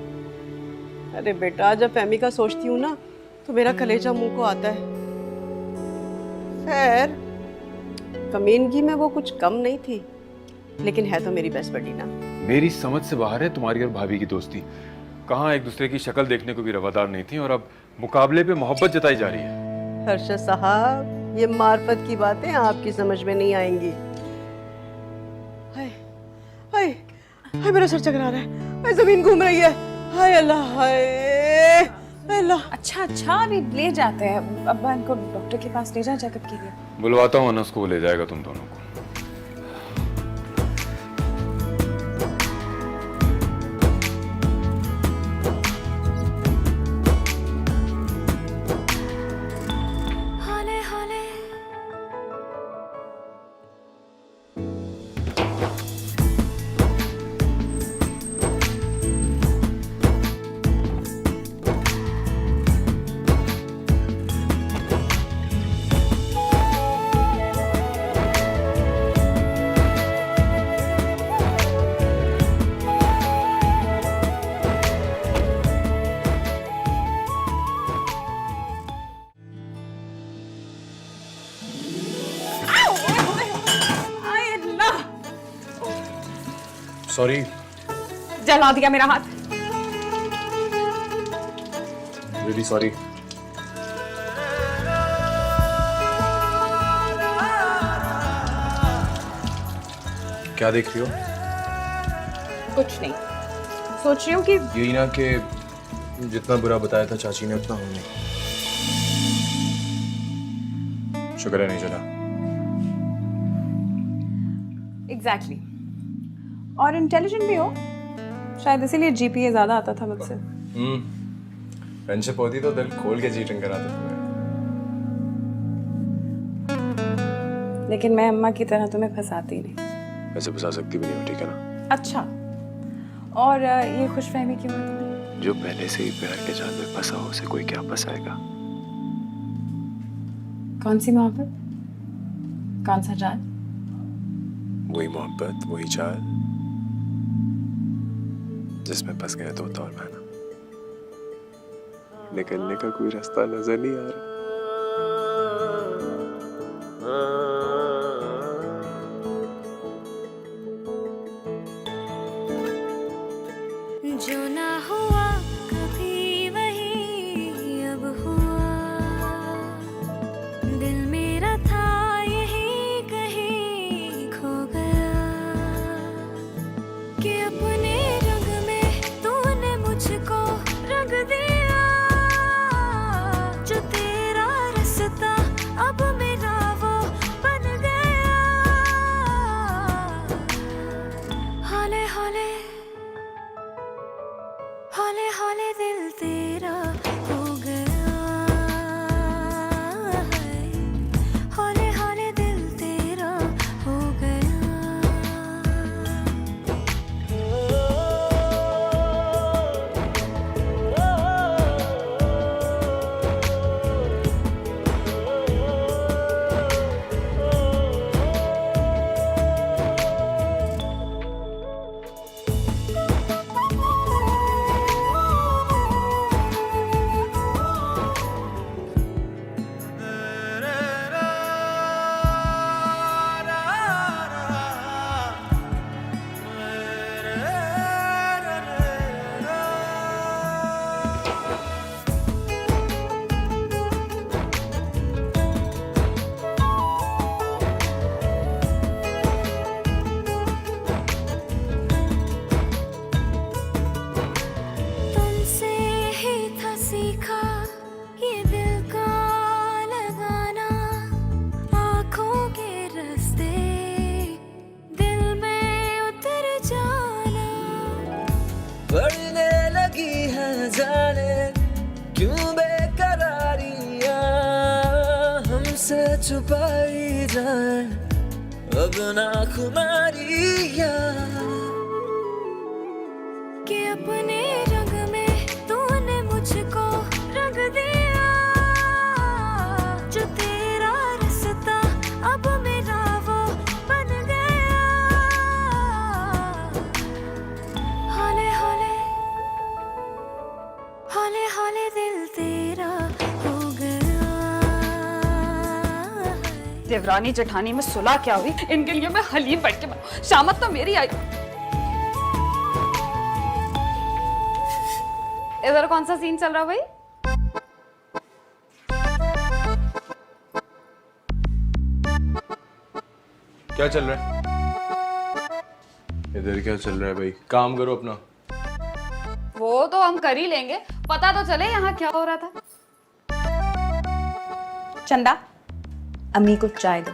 अरे बेटा, जब फहमी का सोचती हूँ ना तो मेरा कलेजा मुंह को आता है। खैर, कमीनगी में वो कुछ कम नहीं थी, लेकिन है तो मेरी बेस्ट बडी ना। मेरी समझ से बाहर है तुम्हारी और भाभी की दोस्ती। कहाँ एक दूसरे की शक्ल देखने को भी रवादार नहीं थी और अब मुकाबले पे मोहब्बत जताई जा रही है। अरशद साहब, ये मार्फत की बातें आपकी समझ में नहीं आएंगी। हाय हाय हाय, मेरा सर चकरा रहा है, हाय जमीन घूम रही है, हाय अल्लाह, हाय अल्लाह। अच्छा अभी ले जाते हैं, अब्बा इनको डॉक्टर के पास ले जाए चेकअप के लिए। बुलवाता हूँ अनस को, ले जाएगा तुम दोनों को। हौले हौले सॉरी। जला दिया मेरा हाथ। Really sorry. क्या देख रही हो? कुछ नहीं, सोच रही हूँ कि यही ना कि जितना बुरा बताया था चाची ने उतना हमने। शुक्र है नहीं चला। एग्जैक्टली। और इंटेलिजेंट भी हो, शायद इसीलिए जीपीए ज्यादा आता था मुझसे। फ्रेंडशिप होती तो दिल खोल के चीटिंग कराते तुम्हें। लेकिन मैं अम्मा की तरह तुम्हें फंसाती नहीं। वैसे फंसा सकती भी नहीं हो, ठीक है ना? अच्छा, और ये खुशफहमी क्यों है तुम्हें? जो पहले से ही प्यार के जाल में फंसा हो, उसे कोई क्या फंसाएगा? कौन सी मोहब्बत, कौन सा जाल? वही मोहब्बत, वही जाल जिसमें फंस गए तोता और मैना। निकलने का कोई रास्ता नजर नहीं आ रहा। जो ना हुआ कभी वही अब हुआ, दिल मेरा था यही कहीं खो गया, कि अपने रंग में तूने मुझको रंग दिया, जो तेरा से छुपाई जाए अब ना खुमारियाँ कि अपने रंग में तूने मुझको रंग दिया, जो तेरा रास्ता अब मेरा वो बन गया। हौले हौले हौले हौले दिल तेरा हो गया। देवरानी जेठानी में सुलह क्या हुई, इनके लिए मैं हलीम बैठ के बनाऊं। शामत तो मेरी आई। इधर कौन सा सीन चल रहा भाई? क्या चल रहा है इधर? क्या चल रहा है भाई? काम करो अपना। वो तो हम कर ही लेंगे, पता तो चले यहाँ क्या हो रहा था। चंदा, अम्मी को चाय दो।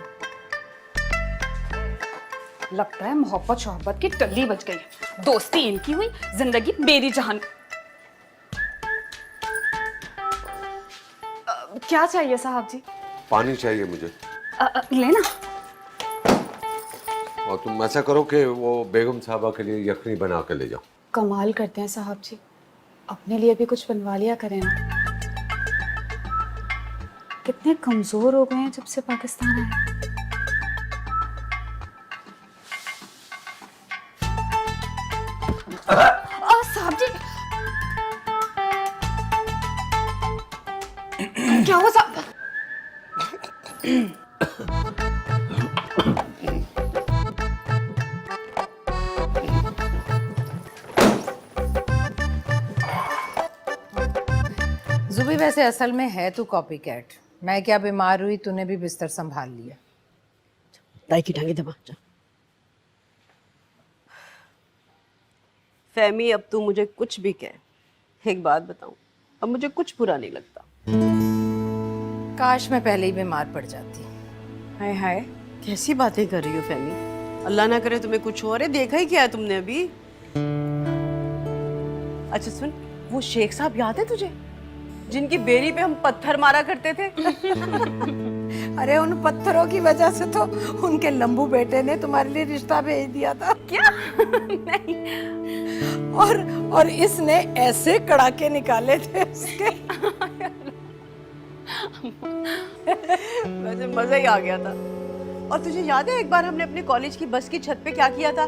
लगता है मोहब्बत शोहब्बत की टल्ली बज गई। दोस्ती इनकी हुई, जिंदगी मेरी जहान। क्या चाहिए साहब जी? पानी चाहिए मुझे। लेना। और तुम ऐसा करो कि वो बेगम साहबा के लिए यखनी बना के ले जाओ। कमाल करते हैं साहब जी, अपने लिए भी कुछ बनवा लिया करें ना। कितने कमजोर हो गए हैं जब से पाकिस्तान आए। साहब जी क्या हुआ साहब? जुबी वैसे असल में है तू कॉपी कैट। मैं क्या बीमार हुई तूने भी बिस्तर संभाल लिया। दाई की टांगे दबा जा। फहमी, अब तू मुझे कुछ भी कह, एक बात बताऊं, अब मुझे कुछ बुरा नहीं लगता। काश मैं पहले ही बीमार पड़ जाती। हाय हाय, कैसी बातें कर रही हो फहमी? अल्लाह ना करे तुम्हें कुछ हो। अरे देखा ही क्या है तुमने अभी? अच्छा सुन, वो शेख साहब याद है तुझे, जिनकी बेरी पे हम पत्थर मारा करते थे? अरे उन पत्थरों की वजह से तो उनके लंबू बेटे ने तुम्हारे लिए रिश्ता भेज दिया था। क्या? नहीं। और इसने ऐसे कड़ाके निकाले थे उसके। वैसे मजा ही आ गया था। और तुझे याद है एक बार हमने अपने कॉलेज की बस की छत पे क्या किया था?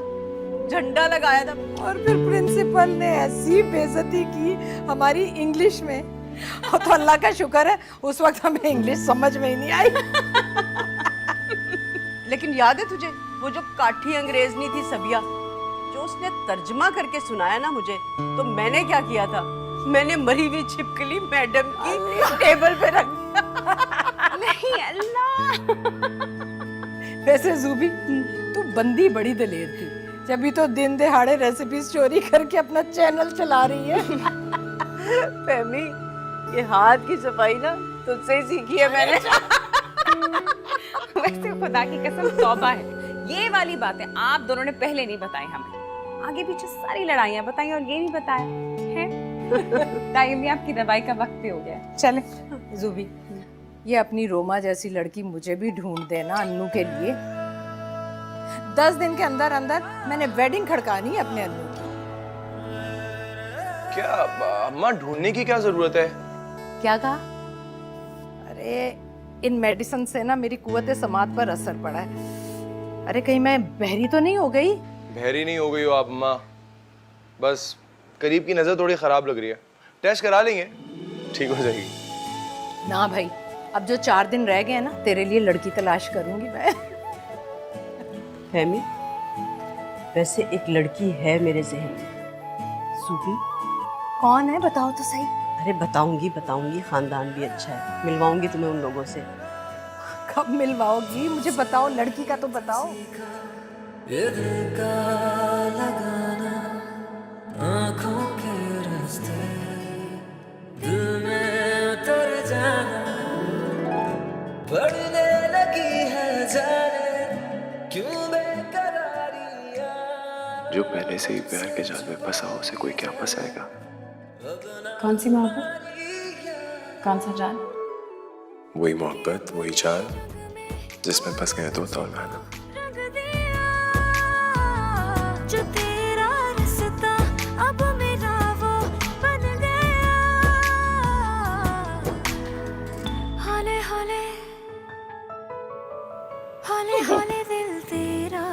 झंडा लगाया था। और फिर प्रिंसिपल ने ऐसी बेइज्जती की हमारी इंग्लिश में। और तो अल्लाह का शुक्र है उस वक्त हमें इंग्लिश समझ में ही नहीं आई। लेकिन याद है तुझे वो जो काठी अंग्रेजनी थी सबिया, जो उसने तर्जमा करके सुनाया ना मुझे, तो मैंने क्या किया था? मैंने मरी हुई छिपकली मैडम की टेबल पे रख दिया। नहीं अल्लाह। वैसे जूबी तू बंदी बड़ी दलेर थी, जब तो दिन दहाड़े रेसिपीज चोरी करके अपना चैनल चला रही है। फहमी, ये हाथ की सफाई ना तुझसे ही सीखी है मैंने। वैसे खुदा की कसम तौबा है, ये वाली बातें आप दोनों ने पहले नहीं बताई हमें। आगे पीछे सारी लड़ाइयाँ बताई और ये नहीं बताया है। टाइम भी आपकी दवाई का वक्त भी हो गया। चले जूबी, ये अपनी रोमा जैसी लड़की मुझे भी ढूंढ देना अन्नू के लिए। 10 दिन के अंदर अंदर मैंने वेडिंग खड़कानी है अपने अन्नू की। क्या अम्मा, ढूंढने की क्या जरूरत है? क्या कहा? अरे इन मेडिसिन से ना मेरी कुव्वत समात पर असर पड़ा है। अरे कहीं मैं बहरी तो नहीं हो गई? बहरी नहीं हो गई हो आप अम्मा, बस करीब की नजर थोड़ी खराब लग रही है। टेस्ट करा लेंगे, ठीक हो जाएगी। ना भाई, अब जो 4 दिन रह गए हैं ना, तेरे लिए लड़की तलाश करूंगी मैं। फहमी, वैसे एक लड़की है मेरे जहन में। सूफी। कौन है बताओ तो सही। अरे बताऊंगी, खानदान भी अच्छा है, मिलवाऊंगी तुम्हें उन लोगों से। कब मिलवाओगी? मुझे बताओ, लड़की का तो बताओ। लगाना आँखों के रास्ते, दिल में उतर जाना, बढ़ने लगी है जाने क्यों बेकरारियाँ। जो पहले से ही प्यार के जाल में फंसा हो, उसे कोई क्या फंसाएगा? कौन सी मोहब्बत? कौन सा जान? वही मोहब्बत, वही चाल जिसमें फंस गए तो और मैं। जो तेरा रिश्ता अब मेरा वो बन गया, हौले हौले हौले हौले दिल तेरा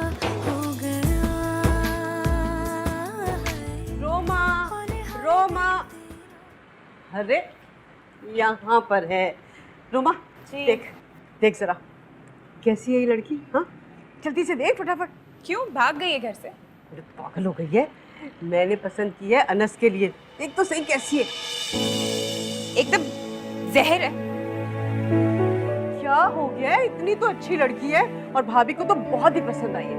हो गया। रोमा, रोमा, अरे यहाँ पर है। रोमा, देख देख जरा, कैसी है ये लड़की? हाँ, जल्दी से देख फटाफट। क्यों भाग गई है घर से? अरे पागल हो गई है। मैंने पसंद की है अनस के लिए। देख तो सही कैसी है। एकदम जहर है। क्या हो गया है? इतनी तो अच्छी लड़की है और भाभी को तो बहुत ही पसंद आई है।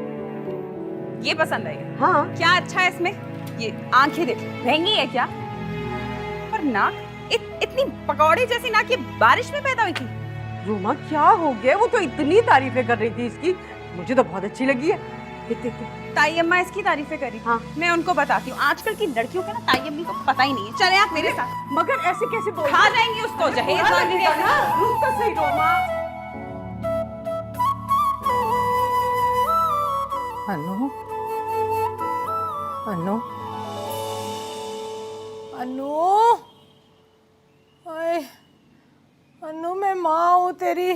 ये पसंद आई है? हाँ। क्या अच्छा है इसमें? ये आंखें देख, महंगी है क्या? पर नाक इतनी पकौड़े जैसी नाक ये बारिश में पैदा हुई थी। रोमा क्या हो गया? वो तो इतनी तारीफें कर रही थी इसकी, मुझे तो बहुत अच्छी लगी है। देख देख देख। ताई अम्मा इसकी तारीफें करी। हाँ। मैं उनको बताती हूँ। आजकल की लड़कियों के ना ताई अम्मी को पता ही नहीं है। चले आप मेरे साथ। मगर ऐसे कैसे बोल खा जाएंगी उसको, जहेज वाली देखना। रुक तो सही रोमा। अनु, अनु, अनु, आए, अनु मैं माँ हूँ तेरी।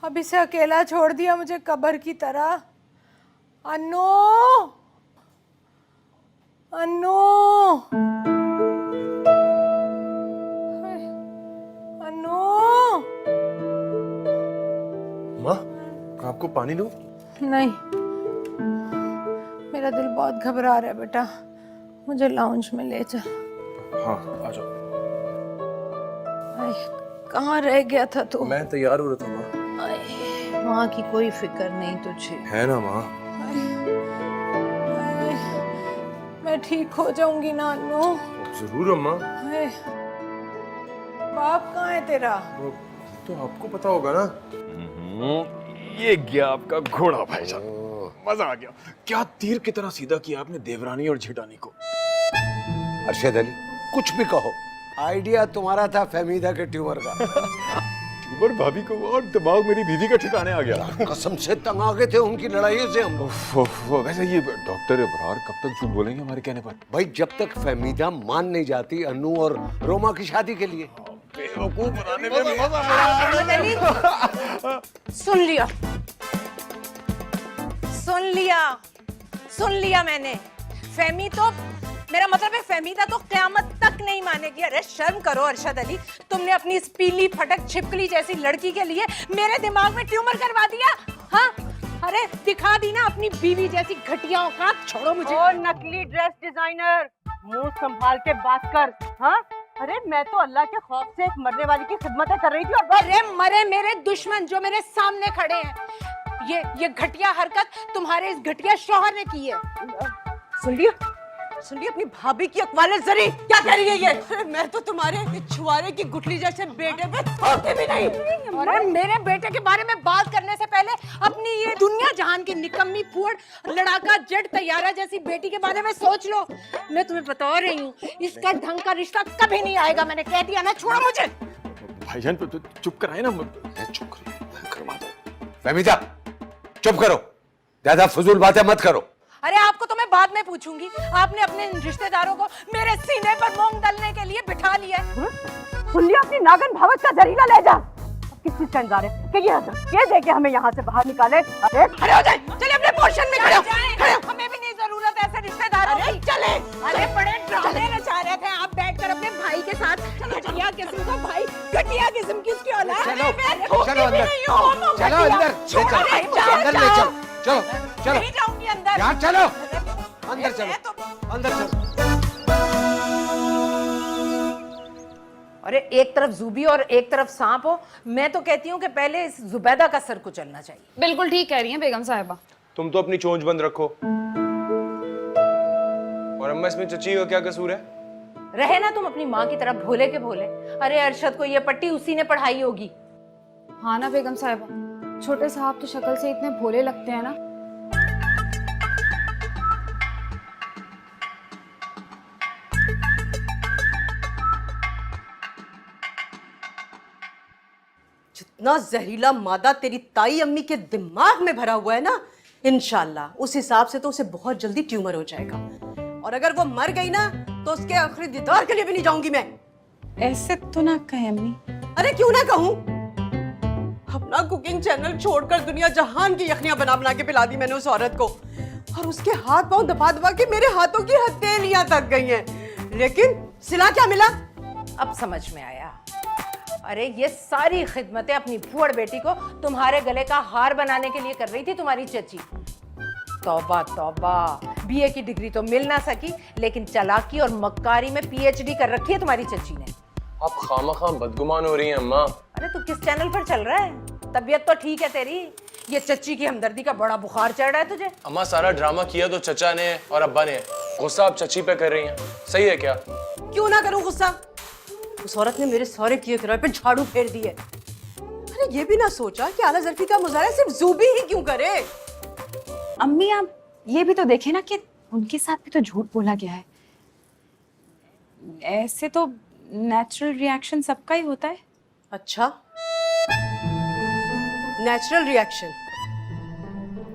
अब इसे अकेला छोड़ दिया मुझे कब्र की तरह। अनु, अनु, हाय, अनु। माँ, आपको पानी दूँ? नहीं, मेरा दिल बहुत घबरा रहा है बेटा, मुझे लाउंज में ले चल। हाँ, आ जाओ। कहाँ रह गया था तू? मैं तैयार हो रहा था माँ। आए, माँ की कोई फिक्र नहीं तुझे। है ना माँ? मैं ठीक हो जाऊंगी ना अनु। जरूर अम्मा। आए, बाप कहाँ है तेरा? तो आपको पता होगा ना। ये गया आपका घोड़ा भाईजान, मजा आ गया। क्या तीर की तरह सीधा किया आपने देवरानी और झिटानी को। अरशद अली, कुछ भी कहो, आइडिया तुम्हारा था फहमीदा के ट्यूमर का। ट्यूमर भाभी को और दिमाग मेरी बीवी का ठिकाने आ गया। कसम से तंग आ गए थे उनकी लड़ाइयों से हम लोग। वैसे ये डॉक्टर इब्रार कब तक झूठ बोलेंगे हमारे कहने पर? भाई जब तक फहमीदा मान नहीं जाती अनु और रोमा की शादी के लिए। बेवकूफ बनाने में मजा आ रहा। सुन लिया, सुन लिया, सुन लिया मैंने। फहमी तो, मेरा मतलब है फहमीदा तो क़यामत तक नहीं मानेगी। अरे शर्म करो अरशद अली, तुमने अपनी इस पीली फटक छिपकली जैसी लड़की के लिए मेरे दिमाग में ट्यूमर करवा दिया। हाँ, अरे दिखा दी ना अपनी बीवी जैसी घटिया औकात। छोड़ो मुझे। और नकली ड्रेस डिजाइनर, मुंह संभाल के बात कर। हाँ, अरे मैं तो अल्लाह के खौफ से एक मरने वाली की खिदमतें कर रही थी और अरे मरे मेरे दुश्मन जो मेरे सामने खड़े हैं। ये घटिया हरकत तुम्हारे इस घटिया शौहर ने की है। सुन लिया, सुन लिया अपनी भाभी की अकवालत जरी क्या कह रही है ये? अरे मैं तो तुम्हारे छुआरे की गुठली जैसे बेटे पे थोड़ती भी नहीं। अरे मेरे बेटे के बारे में बात करने से पहले अपनी ये दुनिया जहान की निकम्मी फुअड़ लड़ाका जेट तैयारा जैसी बेटी के बारे में सोच लो। मैं तुम्हें बता रही हूँ, इसका ढंग का रिश्ता कभी नहीं आएगा। मैंने कह दिया ना, छोड़ो मुझे। भाईजान तो चुप कराए ना। चुप करवा दो। फहमीदा चुप करो, ज्यादा फजूल बातें मत करो। अरे आपको तो मैं बाद में पूछूंगी। आपने अपने रिश्तेदारों को मेरे सीने पर मूंग दलने के लिए बिठा लिया है। सुन लिया अपनी नागन भावत का जहरीला लहजा। किस चीज का इंतजार है कि ये देखे हमें यहाँ से बाहर निकाले? अरे खड़े हो जाए, चले अपने पोर्शन में खड़े हो। हमें भी नहीं जरूरत है ऐसे रिश्तेदारों की। चले, अरे बड़े ड्रामे रचा रहे थे आप बैठकर अपने भाई के साथ। घटिया किस्म का भाई, घटिया किस्म की उसकी औलाद। चलो, चलो अंदर, चलो अंदर, अंदर ले चलो, चलो चलो। नहीं जाऊंगी अंदर। यार चलो अंदर, चलो अंदर चलो। अरे एक तरफ जूबी और एक तरफ सांप हो। मैं तो कहती हूँ कि पहले इस जुबैदा का सर कुचलना चाहिए। बिल्कुल ठीक कह रही हैं बेगम साहिबा। तुम तो अपनी चोंच बंद रखो। और अम्मा इसमें चची का क्या कसूर है? रहे ना तुम अपनी माँ की तरफ भोले के भोले। अरे अरशद को ये पट्टी उसी ने पढ़ाई होगी। हाँ ना बेगम साहिबा, छोटे साहब तो शक्ल से इतने भोले लगते हैं ना। जितना जहरीला मादा तेरी ताई अम्मी के दिमाग में भरा हुआ है ना, इंशाल्लाह उस हिसाब से तो उसे बहुत जल्दी ट्यूमर हो जाएगा। और अगर वो मर गई ना तो उसके आखिरी दीदार के लिए भी नहीं जाऊंगी मैं। ऐसे तो ना कहे अम्मी। अरे क्यों ना कहूं? अपना कुकिंग चैनल छोड़कर दुनिया जहान की यखनियां बना बना के पिला दी मैंने उस औरत को, और उसके हाथ पांव दबा दबा के मेरे हाथों की हथेलियां तक गई हैं। लेकिन सिला क्या मिला? अब समझ में आया। अरे ये सारी खिदमतें अपनी फूफड़ बेटी को तुम्हारे गले का हार बनाने के लिए कर रही थी तुम्हारी चची। तौबा तौबा, बीए की डिग्री तो मिल ना सकी, लेकिन चालाकी और मक्कारी में पीएचडी कर रखी है तुम्हारी चची ने। आप खामखा बदगुमान हो रही हैं अम्मा। अरे तू किस चैनल पर चल रहा है? तबीयत तो ठीक है तेरी, ये चच्ची की हमदर्दी का बड़ा बुखार चढ़ रहा है तुझे। अम्मा सारा ड्रामा किया तो चचा ने और अब्बा ने, गुस्सा आप चची पे कर रही हैं, सही है क्या? क्यों ना करूं गुस्सा? उस औरत ने मेरे सारे किए कराए पे झाड़ू फेर दिए। अरे ये भी ना सोचा कि आला ज़ल्फ़ी का मुजाहरा सिर्फ ज़ूबी ही क्यों करे। अम्मी आप ये भी तो देखे ना कि उनके साथ भी तो झूठ बोला गया है। ऐसे तो नेचुरल रिएक्शन सबका ही होता है। अच्छा, नेचुरल रिएक्शन,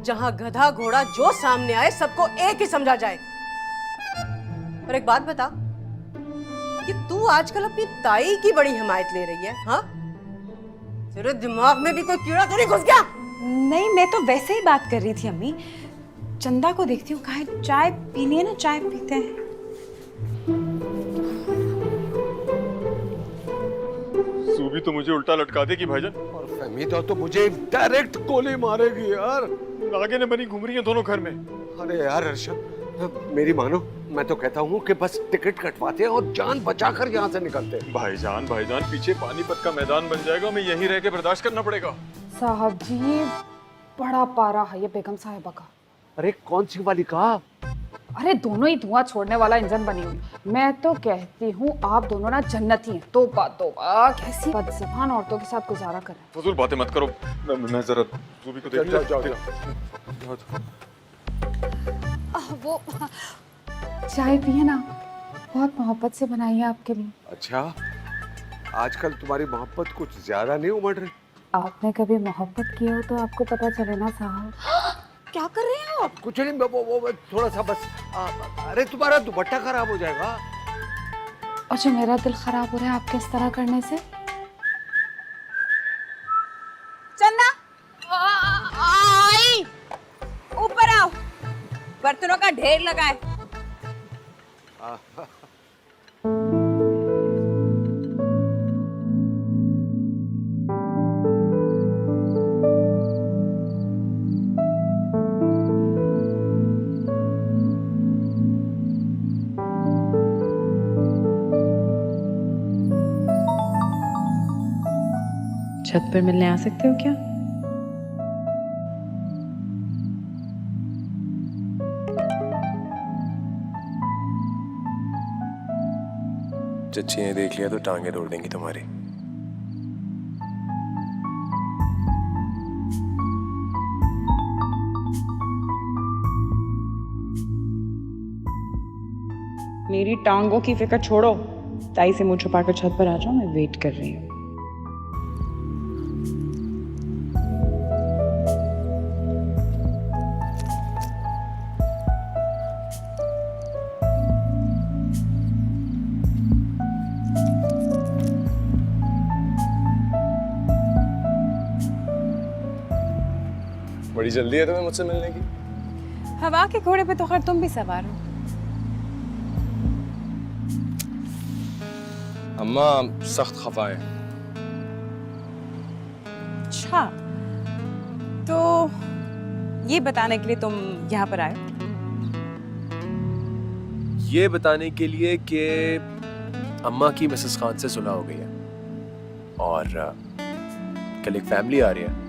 जहां गधा घोड़ा जो सामने आए सबको एक ही समझा जाए। और एक बात बता कि तू आजकल अपनी ताई की बड़ी हिमायत ले रही है, हाँ? तेरे दिमाग में भी कोई कीड़ा तो नहीं घुस गया? नहीं, मैं तो वैसे ही बात कर रही थी अम्मी। चंदा को देखती हूँ, कहा चाय पीनी है ना, चाय पीते हैं। सूबी तो मुझे उल्टा लटका देगी भाईजान। और फहमीदा तो मुझे डायरेक्ट गोली मारेगी यार। आगे ने बनी घूम रही है दोनों घर में। अरे यार अर्शद, मेरी मानो, मैं तो कहता हूँ कि बस टिकट कटवाते हैं और जान बचाकर यहाँ से निकलते हैं। भाईजान पीछे पानीपत का मैदान बन जाएगा, हमें यहीं रह के बर्दाश्त करना पड़ेगा। साहब जी ये बड़ा पारा है ये बेगम साहिबा का। अरे कौन सी वाली कहा? अरे दोनों ही धुआं छोड़ने वाला इंजन बनी हुई। मैं तो कहती हूँ आप दोनों ना जन्नती हैं। तौबा तौबा, कैसी बदज़बान औरतों के साथ गुजारा करें। फजूल बातें मत करो। मैं जरा सूबी को देख जाओ। वो चाय पिए ना, बहुत मोहब्बत से बनाई है आपके लिए। अच्छा, आजकल तुम्हारी मोहब्बत कुछ ज्यादा नहीं उमड़ रही? आपने कभी मोहब्बत की हो तो आपको पता चले ना साहब। क्या कर रहे हैं आप? कुछ नहीं, वो थोड़ा सा बस अरे तुम्हारा दुपट्टा खराब हो जाएगा। और जो मेरा दिल खराब हो रहा है आपके इस तरह करने से। चंदा आई, ऊपर आओ, बर्तनों का ढेर लगा है। छत पर मिलने आ सकते हो क्या? चच्ची ने देख लिया तो टांगे तोड़ देंगी तुम्हारी। मेरी टांगों की फिक्र छोड़ो, ताई से मुंह छुपाकर छत पर आ जाओ, मैं वेट कर रही हूँ। बड़ी जल्दी है तुम्हें मुझसे मिलने की? हवा के घोड़े पे तो खैर तुम भी सवार हो। अम्मा सख्त खफा है। अच्छा, तो ये बताने के लिए तुम यहाँ पर आए? ये बताने के लिए कि अम्मा की मिसेस खान से सुलह हो गई है और कल एक फैमिली आ रही है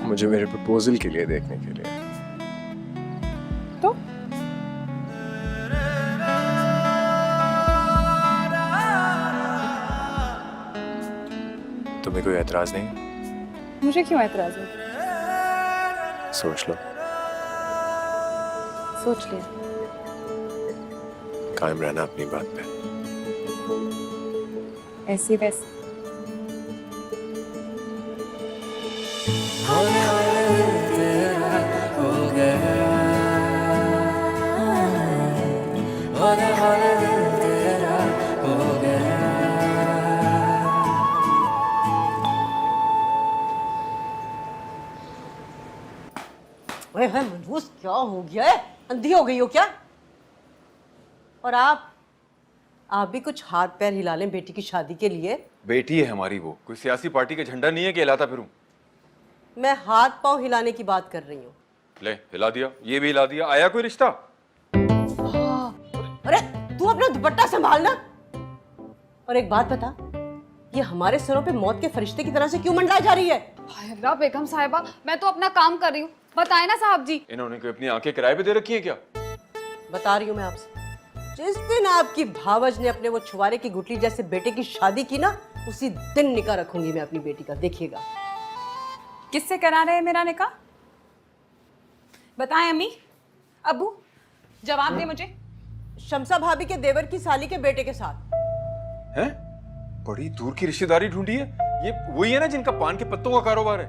मुझे मेरे प्रपोजल के लिए देखने के लिए। तो तुम्हें कोई एतराज नहीं? मुझे क्यों एतराज है? सोच लो। सोच लिया। कायम रहना अपनी बात पे। ऐसी वैसी होने वाला दिल तेरा हो गया, होने वाला दिल तेरा हो गया। ओए है मनहूस, क्या हो गया है? अंधी हो गई हो क्या? और आप भी कुछ हाथ पैर हिला लें बेटी की शादी के लिए। बेटी है हमारी, वो कोई सियासी पार्टी का झंडा नहीं है कि हिलाता फिरूं। मैं हाथ पांव हिलाने की बात कर रही हूँ। ले हिला दिया, ये भी हिला दिया। आया कोई रिश्ता? अरे तू अपना दुपट्टा संभालना। और एक बात बता, ये हमारे सरों पे मौत के फरिश्ते की तरह से क्यों मंडराई जा रही है? हाय अल्लाह बेगम साहिबा, मैं तो अपना काम कर रही हूँ, बताए ना साहब जी। इन्होंने कोई अपनी आंखें किराए पे दे रखी है क्या? बता रही हूँ मैं आपसे, जिस दिन आपकी भावज ने अपने वो छुआरे की गुटली जैसे बेटे की शादी की ना, उसी दिन निकाह रखूंगी मैं अपनी बेटी का, देखिएगा। किससे करा रहे हैं मेरा निकाह? बताएं अम्मी, अब्बू, जवाब दे मुझे। शमसा भाभी के देवर की साली के बेटे के साथ। हैं? बड़ी दूर की रिश्तेदारी ढूंढी है। ये वही है ना जिनका पान के पत्तों का कारोबार है?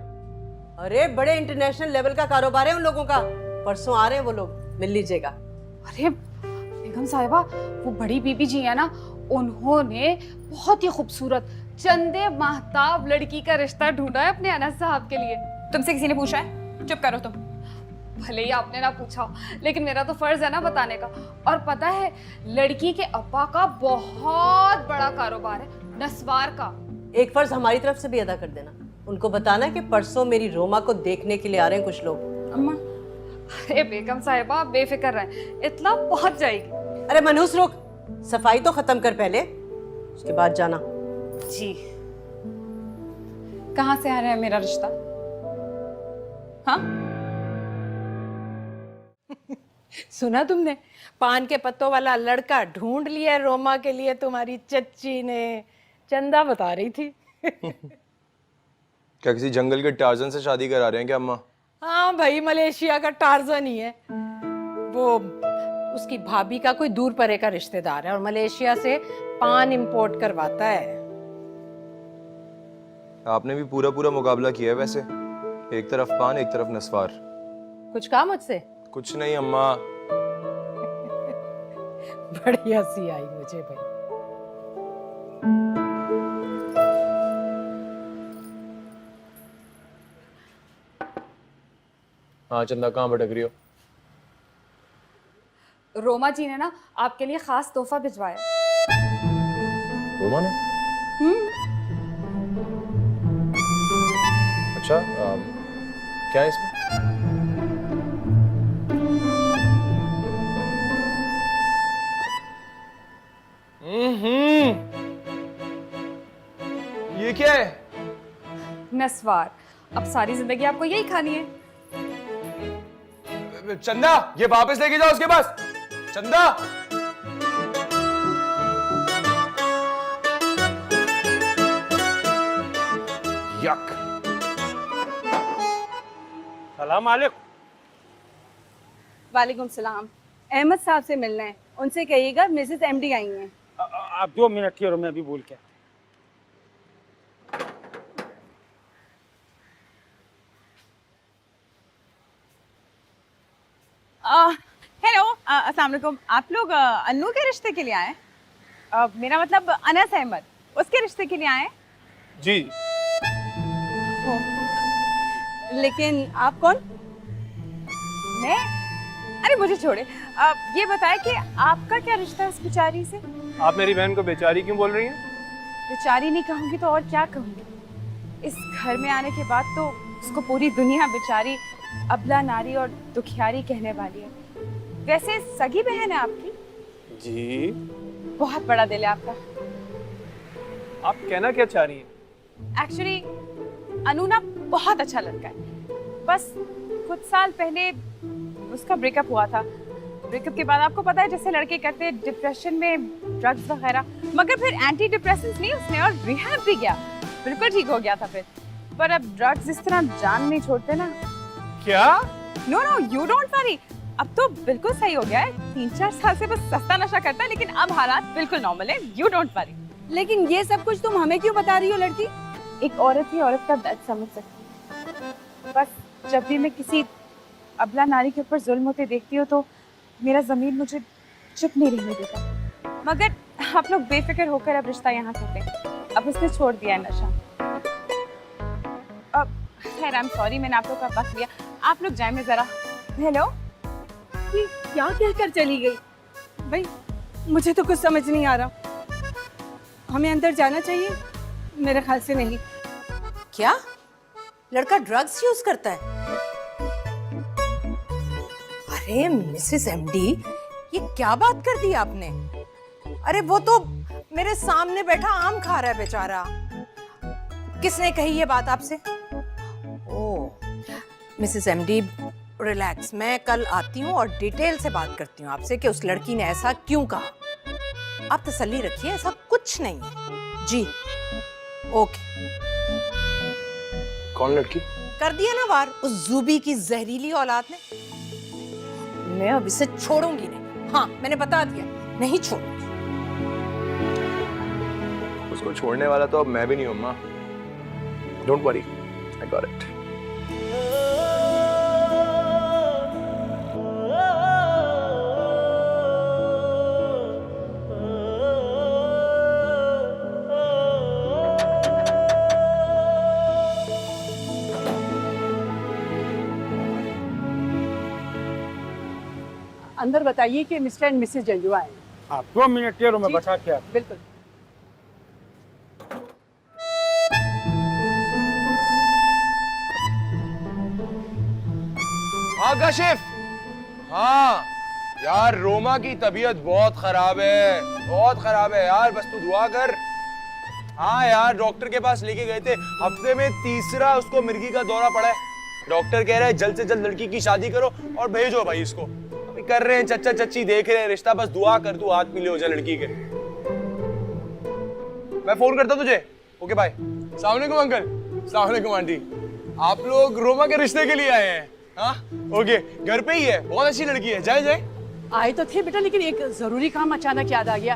अरे बड़े इंटरनेशनल लेवल का कारोबार है उन लोगों का। परसों आ रहे हैं वो लोग, मिल लीजिएगा। अरे बेगम साहिबा, वो बड़ी बीबी जी है ना, उन्होंने बहुत ही खूबसूरत चंदे महताब लड़की का रिश्ता ढूंढा है अपने अनस साहब के लिए। तुमसे किसी ने पूछा है? चुप करो तुम। भले ही आपने ना पूछा हो, लेकिन मेरा तो फर्ज है ना बताने का। और पता है, लड़की के अब्बा का बहुत बड़ा कारोबार है, नस्वार का। एक फर्ज हमारी तरफ से भी अदा कर देना, उनको बताना कि परसों मेरी रोमा को देखने के लिए आ रहे हैं कुछ लोग। अम्मा, अरे बेगम साहिबा बेफिक्र रहे, इतना पहुंच जाएगी। अरे मनहूस रुक, सफाई तो खत्म कर पहले, उसके बाद जाना। जी। कहाँ से आ रहा है मेरा रिश्ता? हाँ? सुना तुमने, पान के पत्तों वाला लड़का ढूंढ लिया रोमा के लिए तुम्हारी चच्ची ने। चंदा बता रही थी। क्या किसी जंगल के टार्जन से शादी करा रहे हैं क्या अम्मा? हाँ भाई, मलेशिया का टार्जन ही है वो। उसकी भाभी का कोई दूर परे का रिश्तेदार है और मलेशिया से पान इंपोर्ट करवाता है। आपने भी पूरा पूरा मुकाबला किया है वैसे, एक तरफ पान एक तरफ नस्वार। कुछ कहा मुझसे? कुछ नहीं अम्मा। बड़ी हंसी आई मुझे भाई। हाँ चंदा, कहाँ भटक रही हो? रोमा जी ने ना आपके लिए खास तोहफा भिजवाया। रोमा ने? अच्छा, क्या है इसमें? ये क्या है? नस्वार। अब सारी जिंदगी आपको यही खानी है। चंदा, ये वापस लेके जाओ उसके पास। चंदा, यक। सलाम अलैकुम। वालेकुम सलाम। अहमद साहब से मिलना है, उनसे कहिएगा मिसेस एमडी आई हैं। आप 2 मिनट की और मैं अभी बोल के। हेलो, अस्सलाम वालेकुम। आप लोग अन्नू के रिश्ते के लिए आए? मेरा मतलब अनस अहमद, उसके रिश्ते के लिए आए? जी। लेकिन आप कौन? मैं? अरे मुझे छोड़े। ये बताए कि आपका क्या रिश्ता है उस बेचारी से? आप मेरी बहन को बेचारी क्यों बोल रही हैं? बेचारी नहीं कहूँगी तो और क्या कहूँगी। इस घर में आने के बाद तो उसको पूरी दुनिया बेचारी, अबला नारी और दुखियारी कहने वाली है। वैसे सगी बहन है आपकी? जी। बहुत बड़ा दिल है आपका। आप कहना क्या चाह रही हैं? एक्चुअली अनु ना बहुत अच्छा लड़का है। बस कुछ साल पहले उसका ब्रेकअप हुआ था। ब्रेकअप के बाद आपको पता है जैसे लड़के करते हैं डिप्रेशन में ड्रग्स वगैरह, मगर फिर एंटी डिप्रेसेंट्स नहीं उसने और रिहैब भी गया, बिल्कुल ठीक हो गया था फिर। पर अब ड्रग्स इस तरह जान नहीं छोड़ते ना। क्या? No no, you don't worry, अब तो बिल्कुल सही हो गया है। 3-4 साल से बस सस्ता नशा करता है, लेकिन अब हालात बिल्कुल नॉर्मल है। You don't worry. लेकिन ये सब कुछ तुम हमें क्यों बता रही हो लड़की? एक औरत ही औरत का दर्द समझ सकती है। बस जब भी मैं किसी अबला नारी के ऊपर जुल्म होते देखती हूँ तो मेरा ज़मीर मुझे चुप नहीं रहने देता। मगर आप लोग बेफिक्र होकर अब रिश्ता यहाँ कर लें। अब उसने छोड़ दिया है नशा। अब खैर आई एम सॉरी, मैंने आप लोग का वक्त लिया। आप लोग जाए, मैं ज़रा। हेलो, ये क्या कहकर चली गई? भाई मुझे तो कुछ समझ नहीं आ रहा। हमें अंदर जाना चाहिए? मेरे ख्याल से नहीं। क्या लड़का ड्रग्स यूज करता है? अरे मिसेस एमडी, ये क्या बात कर दी आपने? अरे वो तो मेरे सामने बैठा आम खा रहा है बेचारा। किसने कही ये बात आपसे? ओह मिसेस एमडी रिलैक्स, मैं कल आती हूँ और डिटेल से बात करती हूँ आपसे कि उस लड़की ने ऐसा क्यों कहा। आप तसल्ली रखिए, ऐसा कुछ नहीं है जी। ओके। कौन लड़की? कर दिया ना वार उस जूबी की जहरीली औलाद ने। मैं अब इसे छोड़ूंगी नहीं। हाँ मैंने बता दिया, नहीं छोड़ूंगी। उसको छोड़ने वाला तो अब मैं भी नहीं हूँ माँ। Don't worry, I got it. अंदर बताइए कि मिस्टर एंड मिसेस जंजुआ आए। आप 2 मिनट के रूम में बचा के बिल्कुल। हाँ काशिफ, हाँ यार रोमा की तबीयत बहुत खराब है, बहुत खराब है यार, बस तू दुआ कर। हाँ यार डॉक्टर के पास लेके गए थे, हफ्ते में 3रा उसको मिर्गी का दौरा पड़ा है। डॉक्टर कह रहा है जल्द से जल्द लड़की की शादी करो और भेजो भाई इसको। अभी कर रहे हैं, चच्चा चच्ची देख रहे हैं रिश्ता, बस दुआ कर तू हाथ पीले हो जाए लड़की के। मैं फोन करता तुझे। Okay bye. अस्सलाम वालेकुम अंकल। अस्सलाम वालेकुम आंटी। आप लोग रोमा के रिश्ते के लिए आए हैं? हाँ ओके, घर पे ही है, बहुत अच्छी लड़की है। जाए जाए। आए तो थे बेटा, लेकिन एक जरूरी काम अचानक याद आ गया।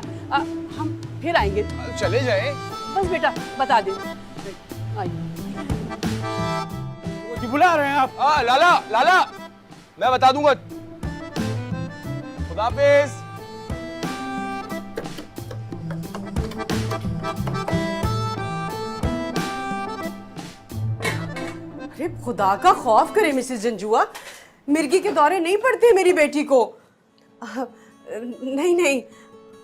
हम फिर आएंगे। चले जाए बस बेटा बता दे। आइए। बुला रहे हैं आप? हाँ लाला लाला, मैं बता दूंगा। खुदा हाफिज। अरे खुदा का खौफ करे मिसेस जंजुआ, मिर्गी के दौरे नहीं पड़ते मेरी बेटी को। नहीं नहीं,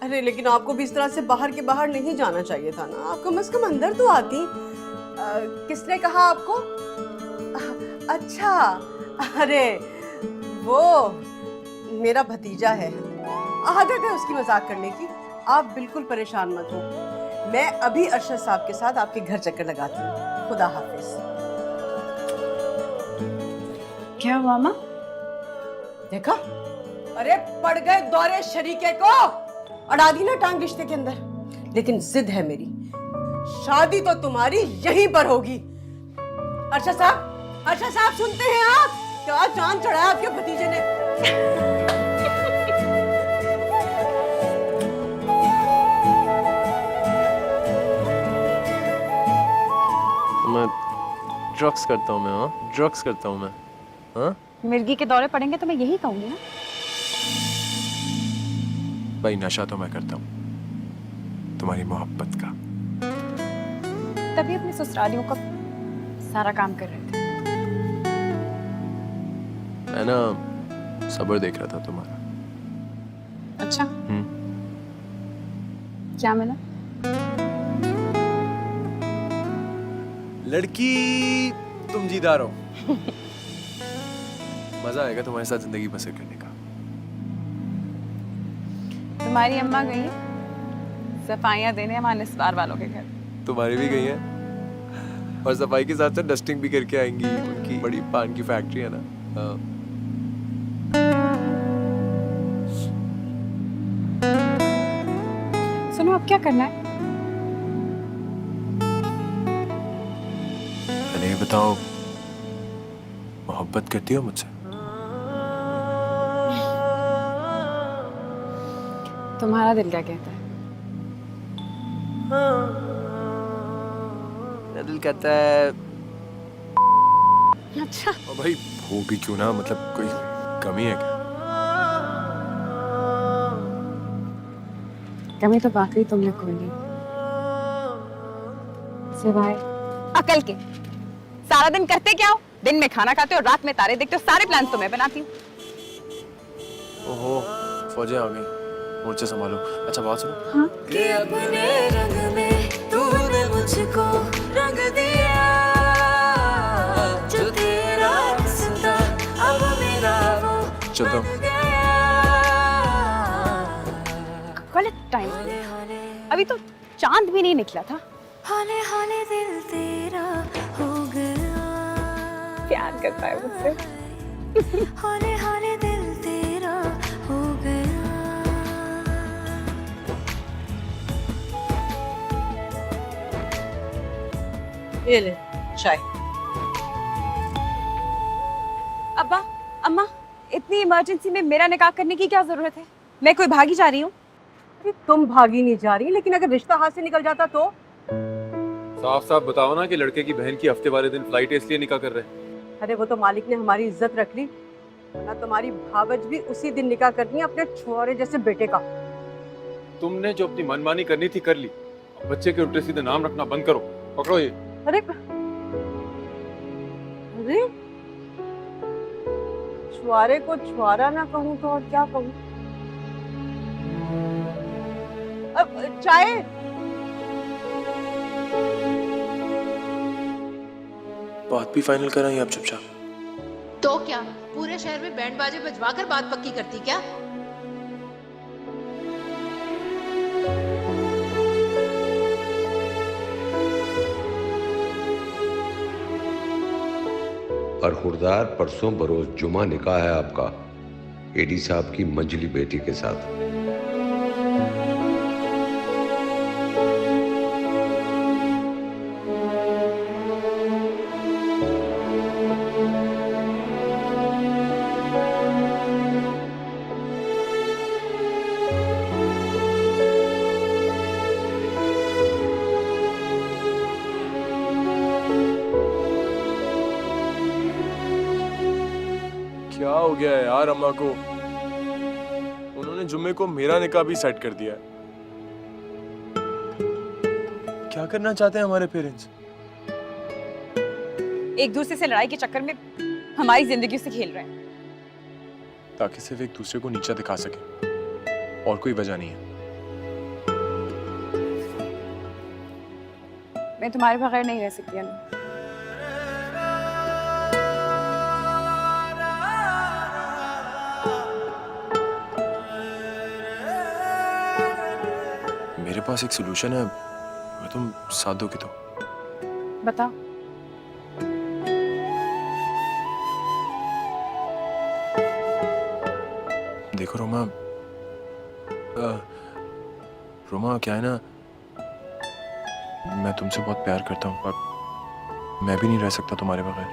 अरे लेकिन आपको भी इस तरह से बाहर के बाहर नहीं जाना चाहिए था ना, आप कम से कम अंदर तो आती। किसने कहा आपको? अच्छा, अरे वो मेरा भतीजा है, आदत है उसकी मजाक करने की। आप बिल्कुल परेशान मत हो, मैं अभी अरशद साहब के साथ आपके घर चक्कर लगाती हूँ। खुदा हाफिज। क्या हुआ माँ? देखा, अरे पड़ गए दौरे शरीके को, अड़ा दी ना टांग रिश्ते के अंदर। लेकिन जिद है मेरी, शादी तो तुम्हारी यहीं पर होगी। अरशद साहब सुनते हैं आप? क्या चांद चढ़ाया आपके भतीजे ने। मैं ड्रग्स करता हूँ, मैं हाँ ड्रग्स करता हूँ मैं। हाँ मिर्गी के दौरे पड़ेंगे तो मैं यही कहूंगी ना। भाई नशा तो मैं करता हूँ तुम्हारी मोहब्बत का। तभी अपने ससुरालियों का सारा काम कर रहे थे। मैं ना सब्र देख रहा था तुम्हारा। अच्छा, क्या मिला? लड़की तुम जीदार हो। मजा आएगा तुम्हारे साथ जिंदगी बसर करने का। तुम्हारी अम्मा गई है सफाइयाँ देने हमारे निस्वार वालों के घर। तुम्हारी भी गई है, और सफाई के साथ साथ डस्टिंग भी करके आएंगी। उनकी बड़ी पान की फैक्ट्री है ना। हाँ। सुनो, अब क्या करना है? पहले ये बताओ, मोहब्बत करती हो मुझसे? तुम्हारा दिल क्या कहता है? मेरा दिल कहता है अच्छा और भाई वो भी क्यों ना, मतलब कोई कमी है क्या? कमी तो वाकई तुमने कोई नहीं, सिवाय अकल के। सारा दिन करते क्या हो? दिन में खाना खाते हो, रात में तारे देखते हो, सारे प्लान तो मैं बनाती हूँ। ओहो, फौजें आ गई, मोर्चे संभालो। अच्छा बात सुनो। कि अपने रंग में तूने मुझको रंग दिया, जो तेरा रिश्ता अब मेरा वो चलता हूँ। गलत टाइम, अभी तो चांद भी नहीं निकला था। हाले हाले दिल तेरा हो गया, प्यार करता है मुझसे। हाले हाले दिल तेरा हो गया। ये ले चाय। अब्बा, अम्मा, इतनी इमरजेंसी में मेरा निकाह करने की क्या जरूरत है? मैं कोई भागी जा रही हूँ? अरे तुम भागी नहीं जा रही, लेकिन अगर रिश्ता हाथ से निकल जाता तो? साफ साफ बताओ ना कि लड़के की बहन की हफ्ते वाले दिन फ्लाइट है, इसलिए निकाह कर रहे हैं। अरे वो तो मालिक ने हमारी इज्जत रख ली, ना तुम्हारी भावज भी उसी दिन निकाह करनी है अपने छुआरे जैसे बेटे का। तुमने जो अपनी मनमानी करनी थी कर ली, अब बच्चे के उल्टे सीधे नाम रखना बंद करो। पकड़ो ये। अरे अरे छुआरे को छुआरा ना कहूँ तो और क्या कहूँ? अब चाय। बात भी फाइनल कराई आप चुपचाप? तो क्या पूरे शहर में बैंड बाजे बजवा कर बात पक्की करती क्या? और खुरदार परसों बरोज जुमा निकाह है आपका एडी साहब की मंजली बेटी के साथ। क्या हो गया है यार अम्मा को? उन्होंने जुम्मे को मेरा निकाह भी सेट कर दिया है। क्या करना चाहते हैं हमारे पेरेंट्स? एक दूसरे से लड़ाई के चक्कर में हमारी जिंदगी से खेल रहे हैं। ताकि सिर्फ एक दूसरे को नीचा दिखा सके, और कोई वजह नहीं है। मैं तुम्हारे बगैर नहीं रह सकती अनु। मेरे पास एक सोल्यूशन है, अगर तुम साथ दोगे तो। बताओ। देखो रोमा, रोमा क्या है ना, मैं तुमसे बहुत प्यार करता हूँ, पर मैं भी नहीं रह सकता तुम्हारे बगैर।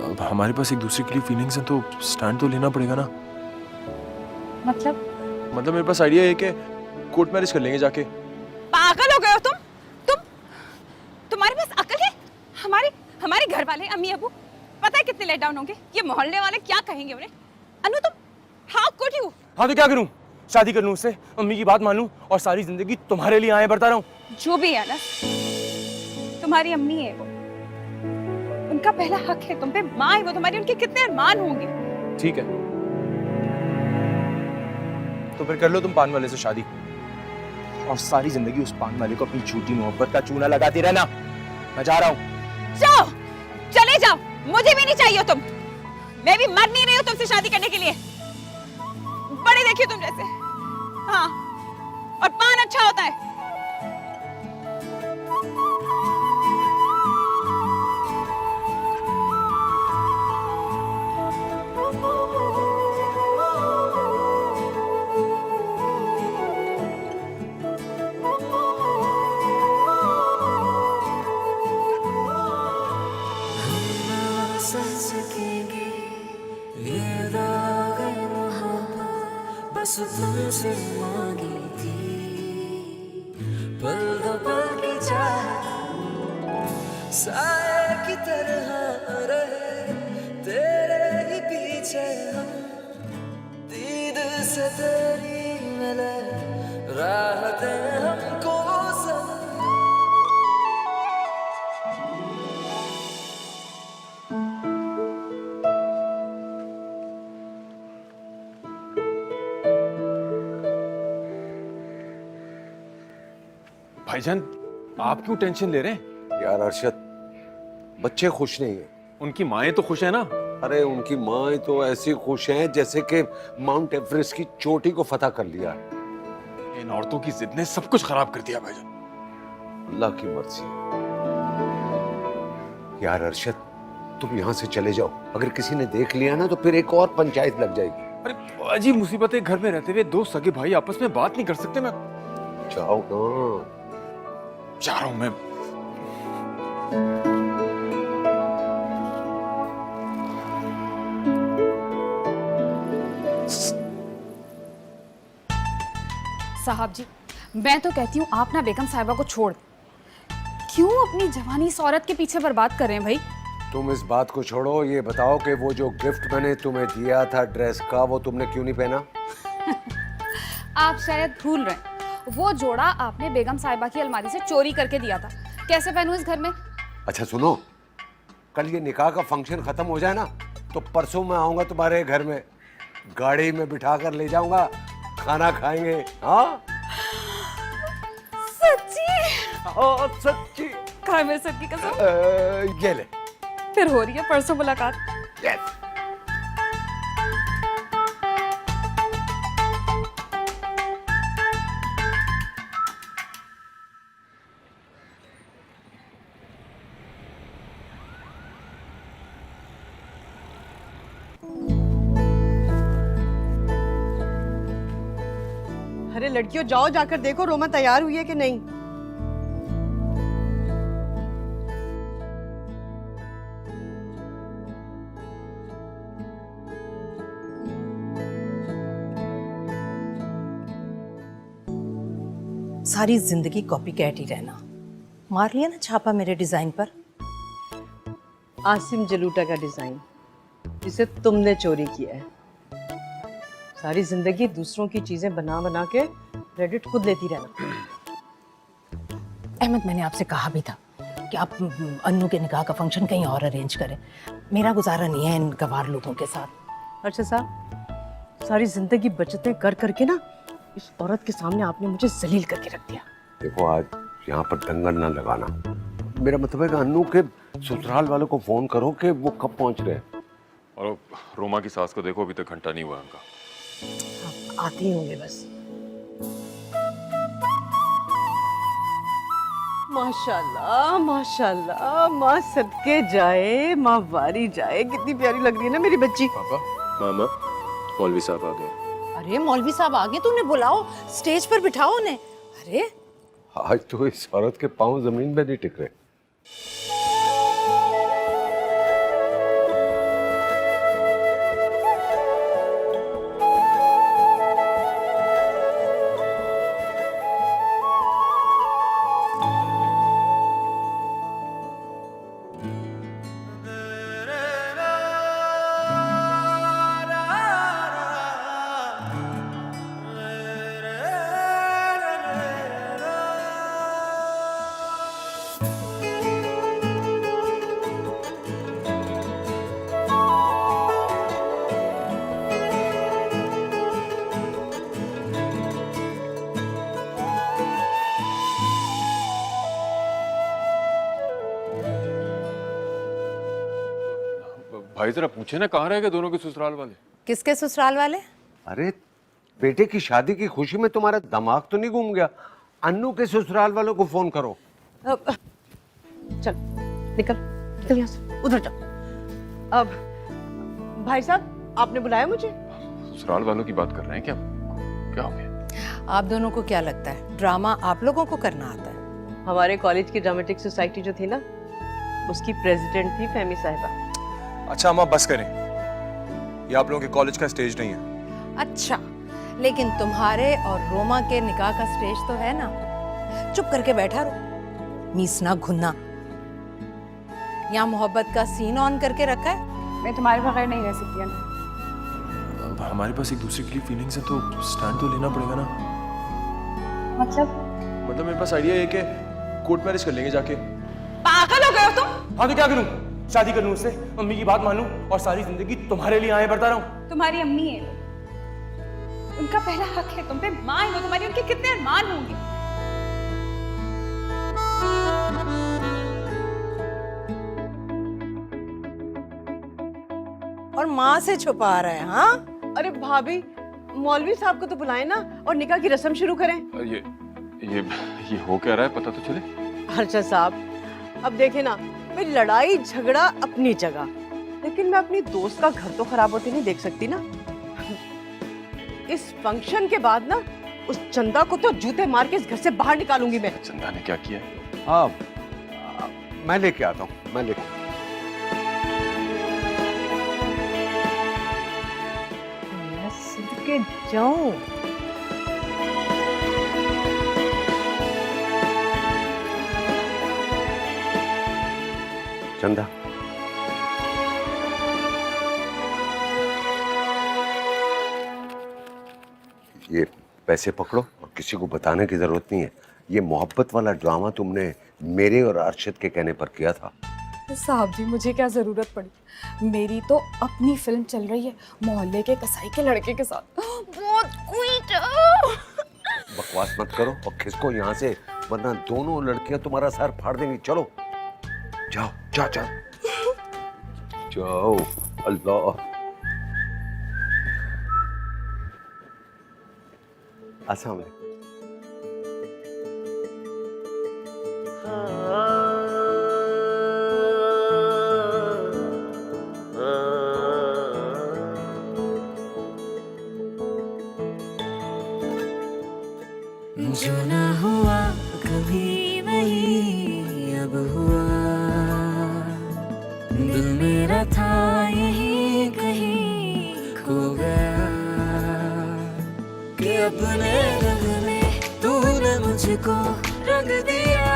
अब हमारे पास एक दूसरे के लिए फीलिंग्स हैं, तो स्टैंड तो लेना पड़ेगा ना। मतलब मेरे पास आइडिया है कि कोर्ट मैरिज कर लेंगे जाके। पागल हो गए हो तुम? तुम्हारे पास अकल है? हमारे घर वाले अम्मी अबू पता है कितने लेट डाउन होंगे? ये मोहल्ले वाले क्या कहेंगे उन्हें? अनु तुम हाउ कुड यू? हाँ तो क्या करूं? शादी कर लूं उससे, अम्मी की बात मान लूं और सारी जिंदगी तुम्हारे लिए आए बढ़ता रहूं? जो भी है ना, तुम्हारी अम्मी है वो, उनका पहला हक है तुम पे। माँ है वो तुम्हारी, उनके कितने अरमान होंगे। ठीक है, तो फिर कर लो तुम पान वाले से शादी, और सारी जिंदगी उस पान वाले को अपनी झूठी मोहब्बत का चूना लगाती रहना। मैं जा रहा हूँ। जाओ, चले जाओ, मुझे भी नहीं चाहिए तुम। मैं भी मर नहीं रही हूँ तुमसे शादी करने के लिए। बड़े देखिए तुम जैसे। हाँ, और पान अच्छा होता है। बस तुमसे मांगी थी, पल दो पल की चाह साए की तरह रहे तेरे ही पीछे हम, दीद से तेरी मिले राहतें हमको सनम। भाईजान आप क्यों टेंशन ले रहे हैं? यार अरशद, बच्चे खुश नहीं है। उनकी माएँ तो खुश है ना? अरे उनकी माँ तो ऐसी खुश हैं जैसे कि माउंट एवरेस्ट की चोटी को फतह कर लिया है। इन औरतों की जिद ने सब कुछ खराब कर दिया भाईजान। अल्लाह की मर्जी है। यार अरशद, तुम यहाँ से चले जाओ। अगर किसी ने देख लिया ना तो फिर एक और पंचायत लग जाएगी। अरे अजीब मुसीबत है, घर में रहते हुए दो सगे भाई आपस में बात नहीं कर सकते। मैं जाओ ना। जा रहा हूं मैं। साहब जी, मैं तो कहती हूँ आप ना बेगम साहिबा को छोड़, क्यों अपनी जवानी इस औरत के पीछे बर्बाद कर रहे हैं भाई? तुम इस बात को छोड़ो, ये बताओ कि वो जो गिफ्ट मैंने तुम्हें दिया था ड्रेस का, वो तुमने क्यों नहीं पहना? आप शायद भूल रहे हैं, वो जोड़ा आपने बेगम साहिबा की अलमारी से चोरी करके दिया था। कैसे पहनूं इस घर में? अच्छा सुनो, कल ये निकाह का फंक्शन खत्म हो जाए ना तो परसों मैं आऊंगा तुम्हारे घर में, गाड़ी में बिठा कर ले जाऊंगा, खाना खाएंगे। हाँ सच्ची? ओ सच्ची। खाए मेरे सर की कसम। ये ले। फिर हो रही है परसों मुलाकात। यस। अरे लड़कियों, जाओ जाकर देखो रोमा तैयार हुई है कि नहीं। सारी जिंदगी कॉपी कैट ही रहना। मार लिया ना छापा मेरे डिजाइन पर। आसिम जलूटा का डिजाइन जिसे तुमने चोरी किया है। सारी जिंदगी दूसरों की चीजें बना बना के क्रेडिट खुद लेती रहना। अहमद, मैंने आपसे कहा भी था कि आप अन्नू के निकाह का फंक्शन कहीं और अरेंज करें। मेरा गुजारा नहीं है इन गवार लोगों के साथ। अच्छा साहब, सारी जिंदगी बचतें कर करके ना इस औरत के सामने आपने मुझे जलील करके रख दिया। देखो, आज यहाँ पर दंगल ना लगाना। मेरा मतलब है कि अन्नू के ससुराल वालों को फोन करो कि वो कब पहुँच रहे हैं। और रोमा की सास को देखो, अभी तक घंटा नहीं हुआ उनका। आते ही होंगे बस। माशाल्लाह माशाल्लाह, माँ सदके जाए, माँ वारी जाए। कितनी प्यारी लग रही है ना मेरी बच्ची। पापा, मामा, मौलवी साहब आ गए। अरे मौलवी साहब आ गए तो उन्हें बुलाओ, स्टेज पर बिठाओ उन्हें। अरे आज तो इस औरत के पांव जमीन पे नहीं टिक रहे। भाई जरा पूछे ना, कहाँ रह गए दोनों के ससुराल वाले? किसके ससुराल वाले? अरे बेटे की शादी की खुशी में तुम्हारा दिमाग तो नहीं घूम गया? अन्नू के ससुराल वालों को फोन करो। चल निकल निकल यहाँ से, उधर जाओ। अब भाई साहब, आपने बुलाया मुझे? ससुराल वालों की बात कर रहे हैं क्या? क्या हो गया? आप दोनों को क्या लगता है ड्रामा आप लोगों को करना आता है? हमारे कॉलेज की ड्रामेटिक सोसाइटी जो थी ना, उसकी प्रेसिडेंट थी फहमी साहिबा। अच्छा अम्मा, बस करें। ये आप लोगों के कॉलेज का स्टेज नहीं है। अच्छा, लेकिन तुम्हारे और रोमा के निकाह का स्टेज तो है ना। चुप करके बैठा रहो, मीस ना घुनना। यहाँ मोहब्बत का सीन ऑन करके रखा है। मैं तुम्हारे बगैर नहीं रह सकती अनु। अब हमारे पास एक दूसरे के लिए फीलिंग्स है तो स्टैंड तो लेना पड़ेगा ना। मतलब मेरे पास आइडिया है कि कोर्ट मैरिज कर लेंगे जाके। पागल हो गए हो तुम? हाँ तो क्या करूं? शादी कर लूं उससे, मम्मी की बात मानूं और सारी जिंदगी तुम्हारे लिए आए बढ़ता रहूं। तुम्हारी अम्मी है वो, उनका पहला हक है तुम पे। माँ हो तुम्हारी, उनके कितने अरमान होंगे। और माँ से छुपा रहा है। हाँ, अरे भाभी, मौलवी साहब को तो बुलाए ना और निकाह की रस्म शुरू करें। ये हो क्या रहा है पता तो चले। अर्शद साहब, अब देखे ना, भाई लड़ाई झगड़ा अपनी जगह, लेकिन मैं अपनी दोस्त का घर तो खराब होते नहीं देख सकती ना। इस फंक्शन के बाद ना उस चंदा को तो जूते मार के इस घर से बाहर निकालूंगी मैं। चंदा ने क्या किया? हाँ, मैं लेके आता हूँ, मैं लेके। के जाऊं। चंदा, ये पैसे पकड़ो और किसी को बताने की जरूरत नहीं है। ये मोहब्बत वाला ड्रामा तुमने मेरे और अरशद के कहने पर किया था। साहब जी, मुझे क्या जरूरत पड़ी? मेरी तो अपनी फिल्म चल रही है मोहल्ले के कसाई के लड़के के साथ। बहुत क्यूट। बकवास मत करो और खिसको यहाँ से, वरना दोनों लड़कियां तुम्हारा सर फाड़ देंगी। चलो जाओ जाओ जाओ जाओ। अल्लाह, अस्सलाम वालेकुम। जो ना हुआ कभी नहीं अब हुआ, दिल मेरा था यही कहीं खो गया, कि अपने रंग में तूने मुझको रंग दिया,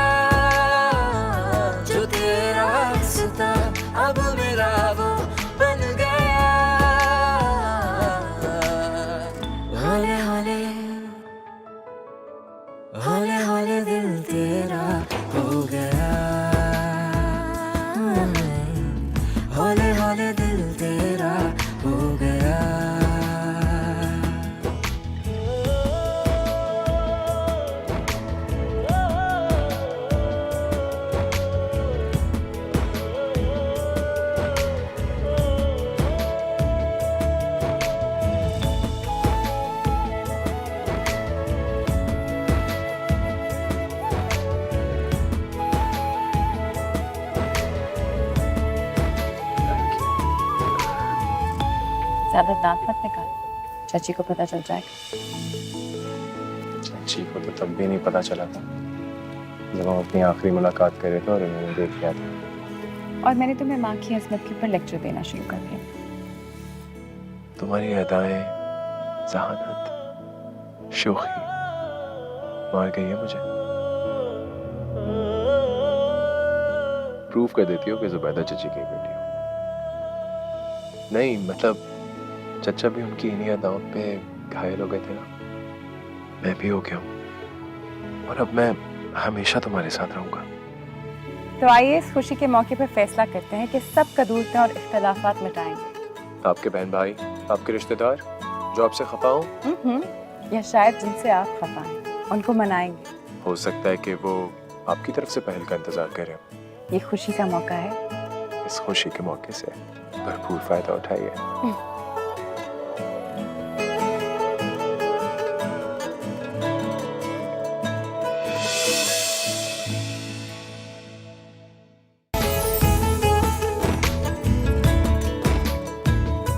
जो तेरा रिश्ता अब मेरा वो बन गया। हौले हौले हौले हौले दिल तेरा हो गया, हौले हौले दिल तेरा हो गया। ज्यादा दांत मत निकाल, चाची को पता चल जाएगा। चाची को तो तब भी नहीं पता चला था जब हम अपनी आखिरी मुलाकात कर रहे थे और उन्होंने देख लिया था। और मैंने तुम्हें माँ की अजमत के ऊपर लेक्चर देना शुरू कर दिया। तुम्हारी अदाएं, ज़हानत, शोखी मार गई है मुझे। प्रूफ कर देती हो कि जुबैदा चची की बेटी हो। नहीं मतलब चचा भी उनकी इन्हीं अदाओं पे घायल हो गए थे ना, मैं भी हो गया हूँ और अब मैं हमेशा तुम्हारे साथ रहूंगा। तो आइए इस खुशी के मौके पर फैसला करते हैं कि सब कदूरतें और इख्तलाफात मिटाएंगे। आपके बहन भाई, आपके रिश्तेदार जो आपसे खफा हो, या शायद जिनसे आप खफा हैं, उनको मनाएंगे। हो सकता है कि वो आपकी तरफ से पहल का इंतजार कर रहे हो। ये खुशी का मौका है। इस खुशी के मौके से भरपूर फायदा उठाइए।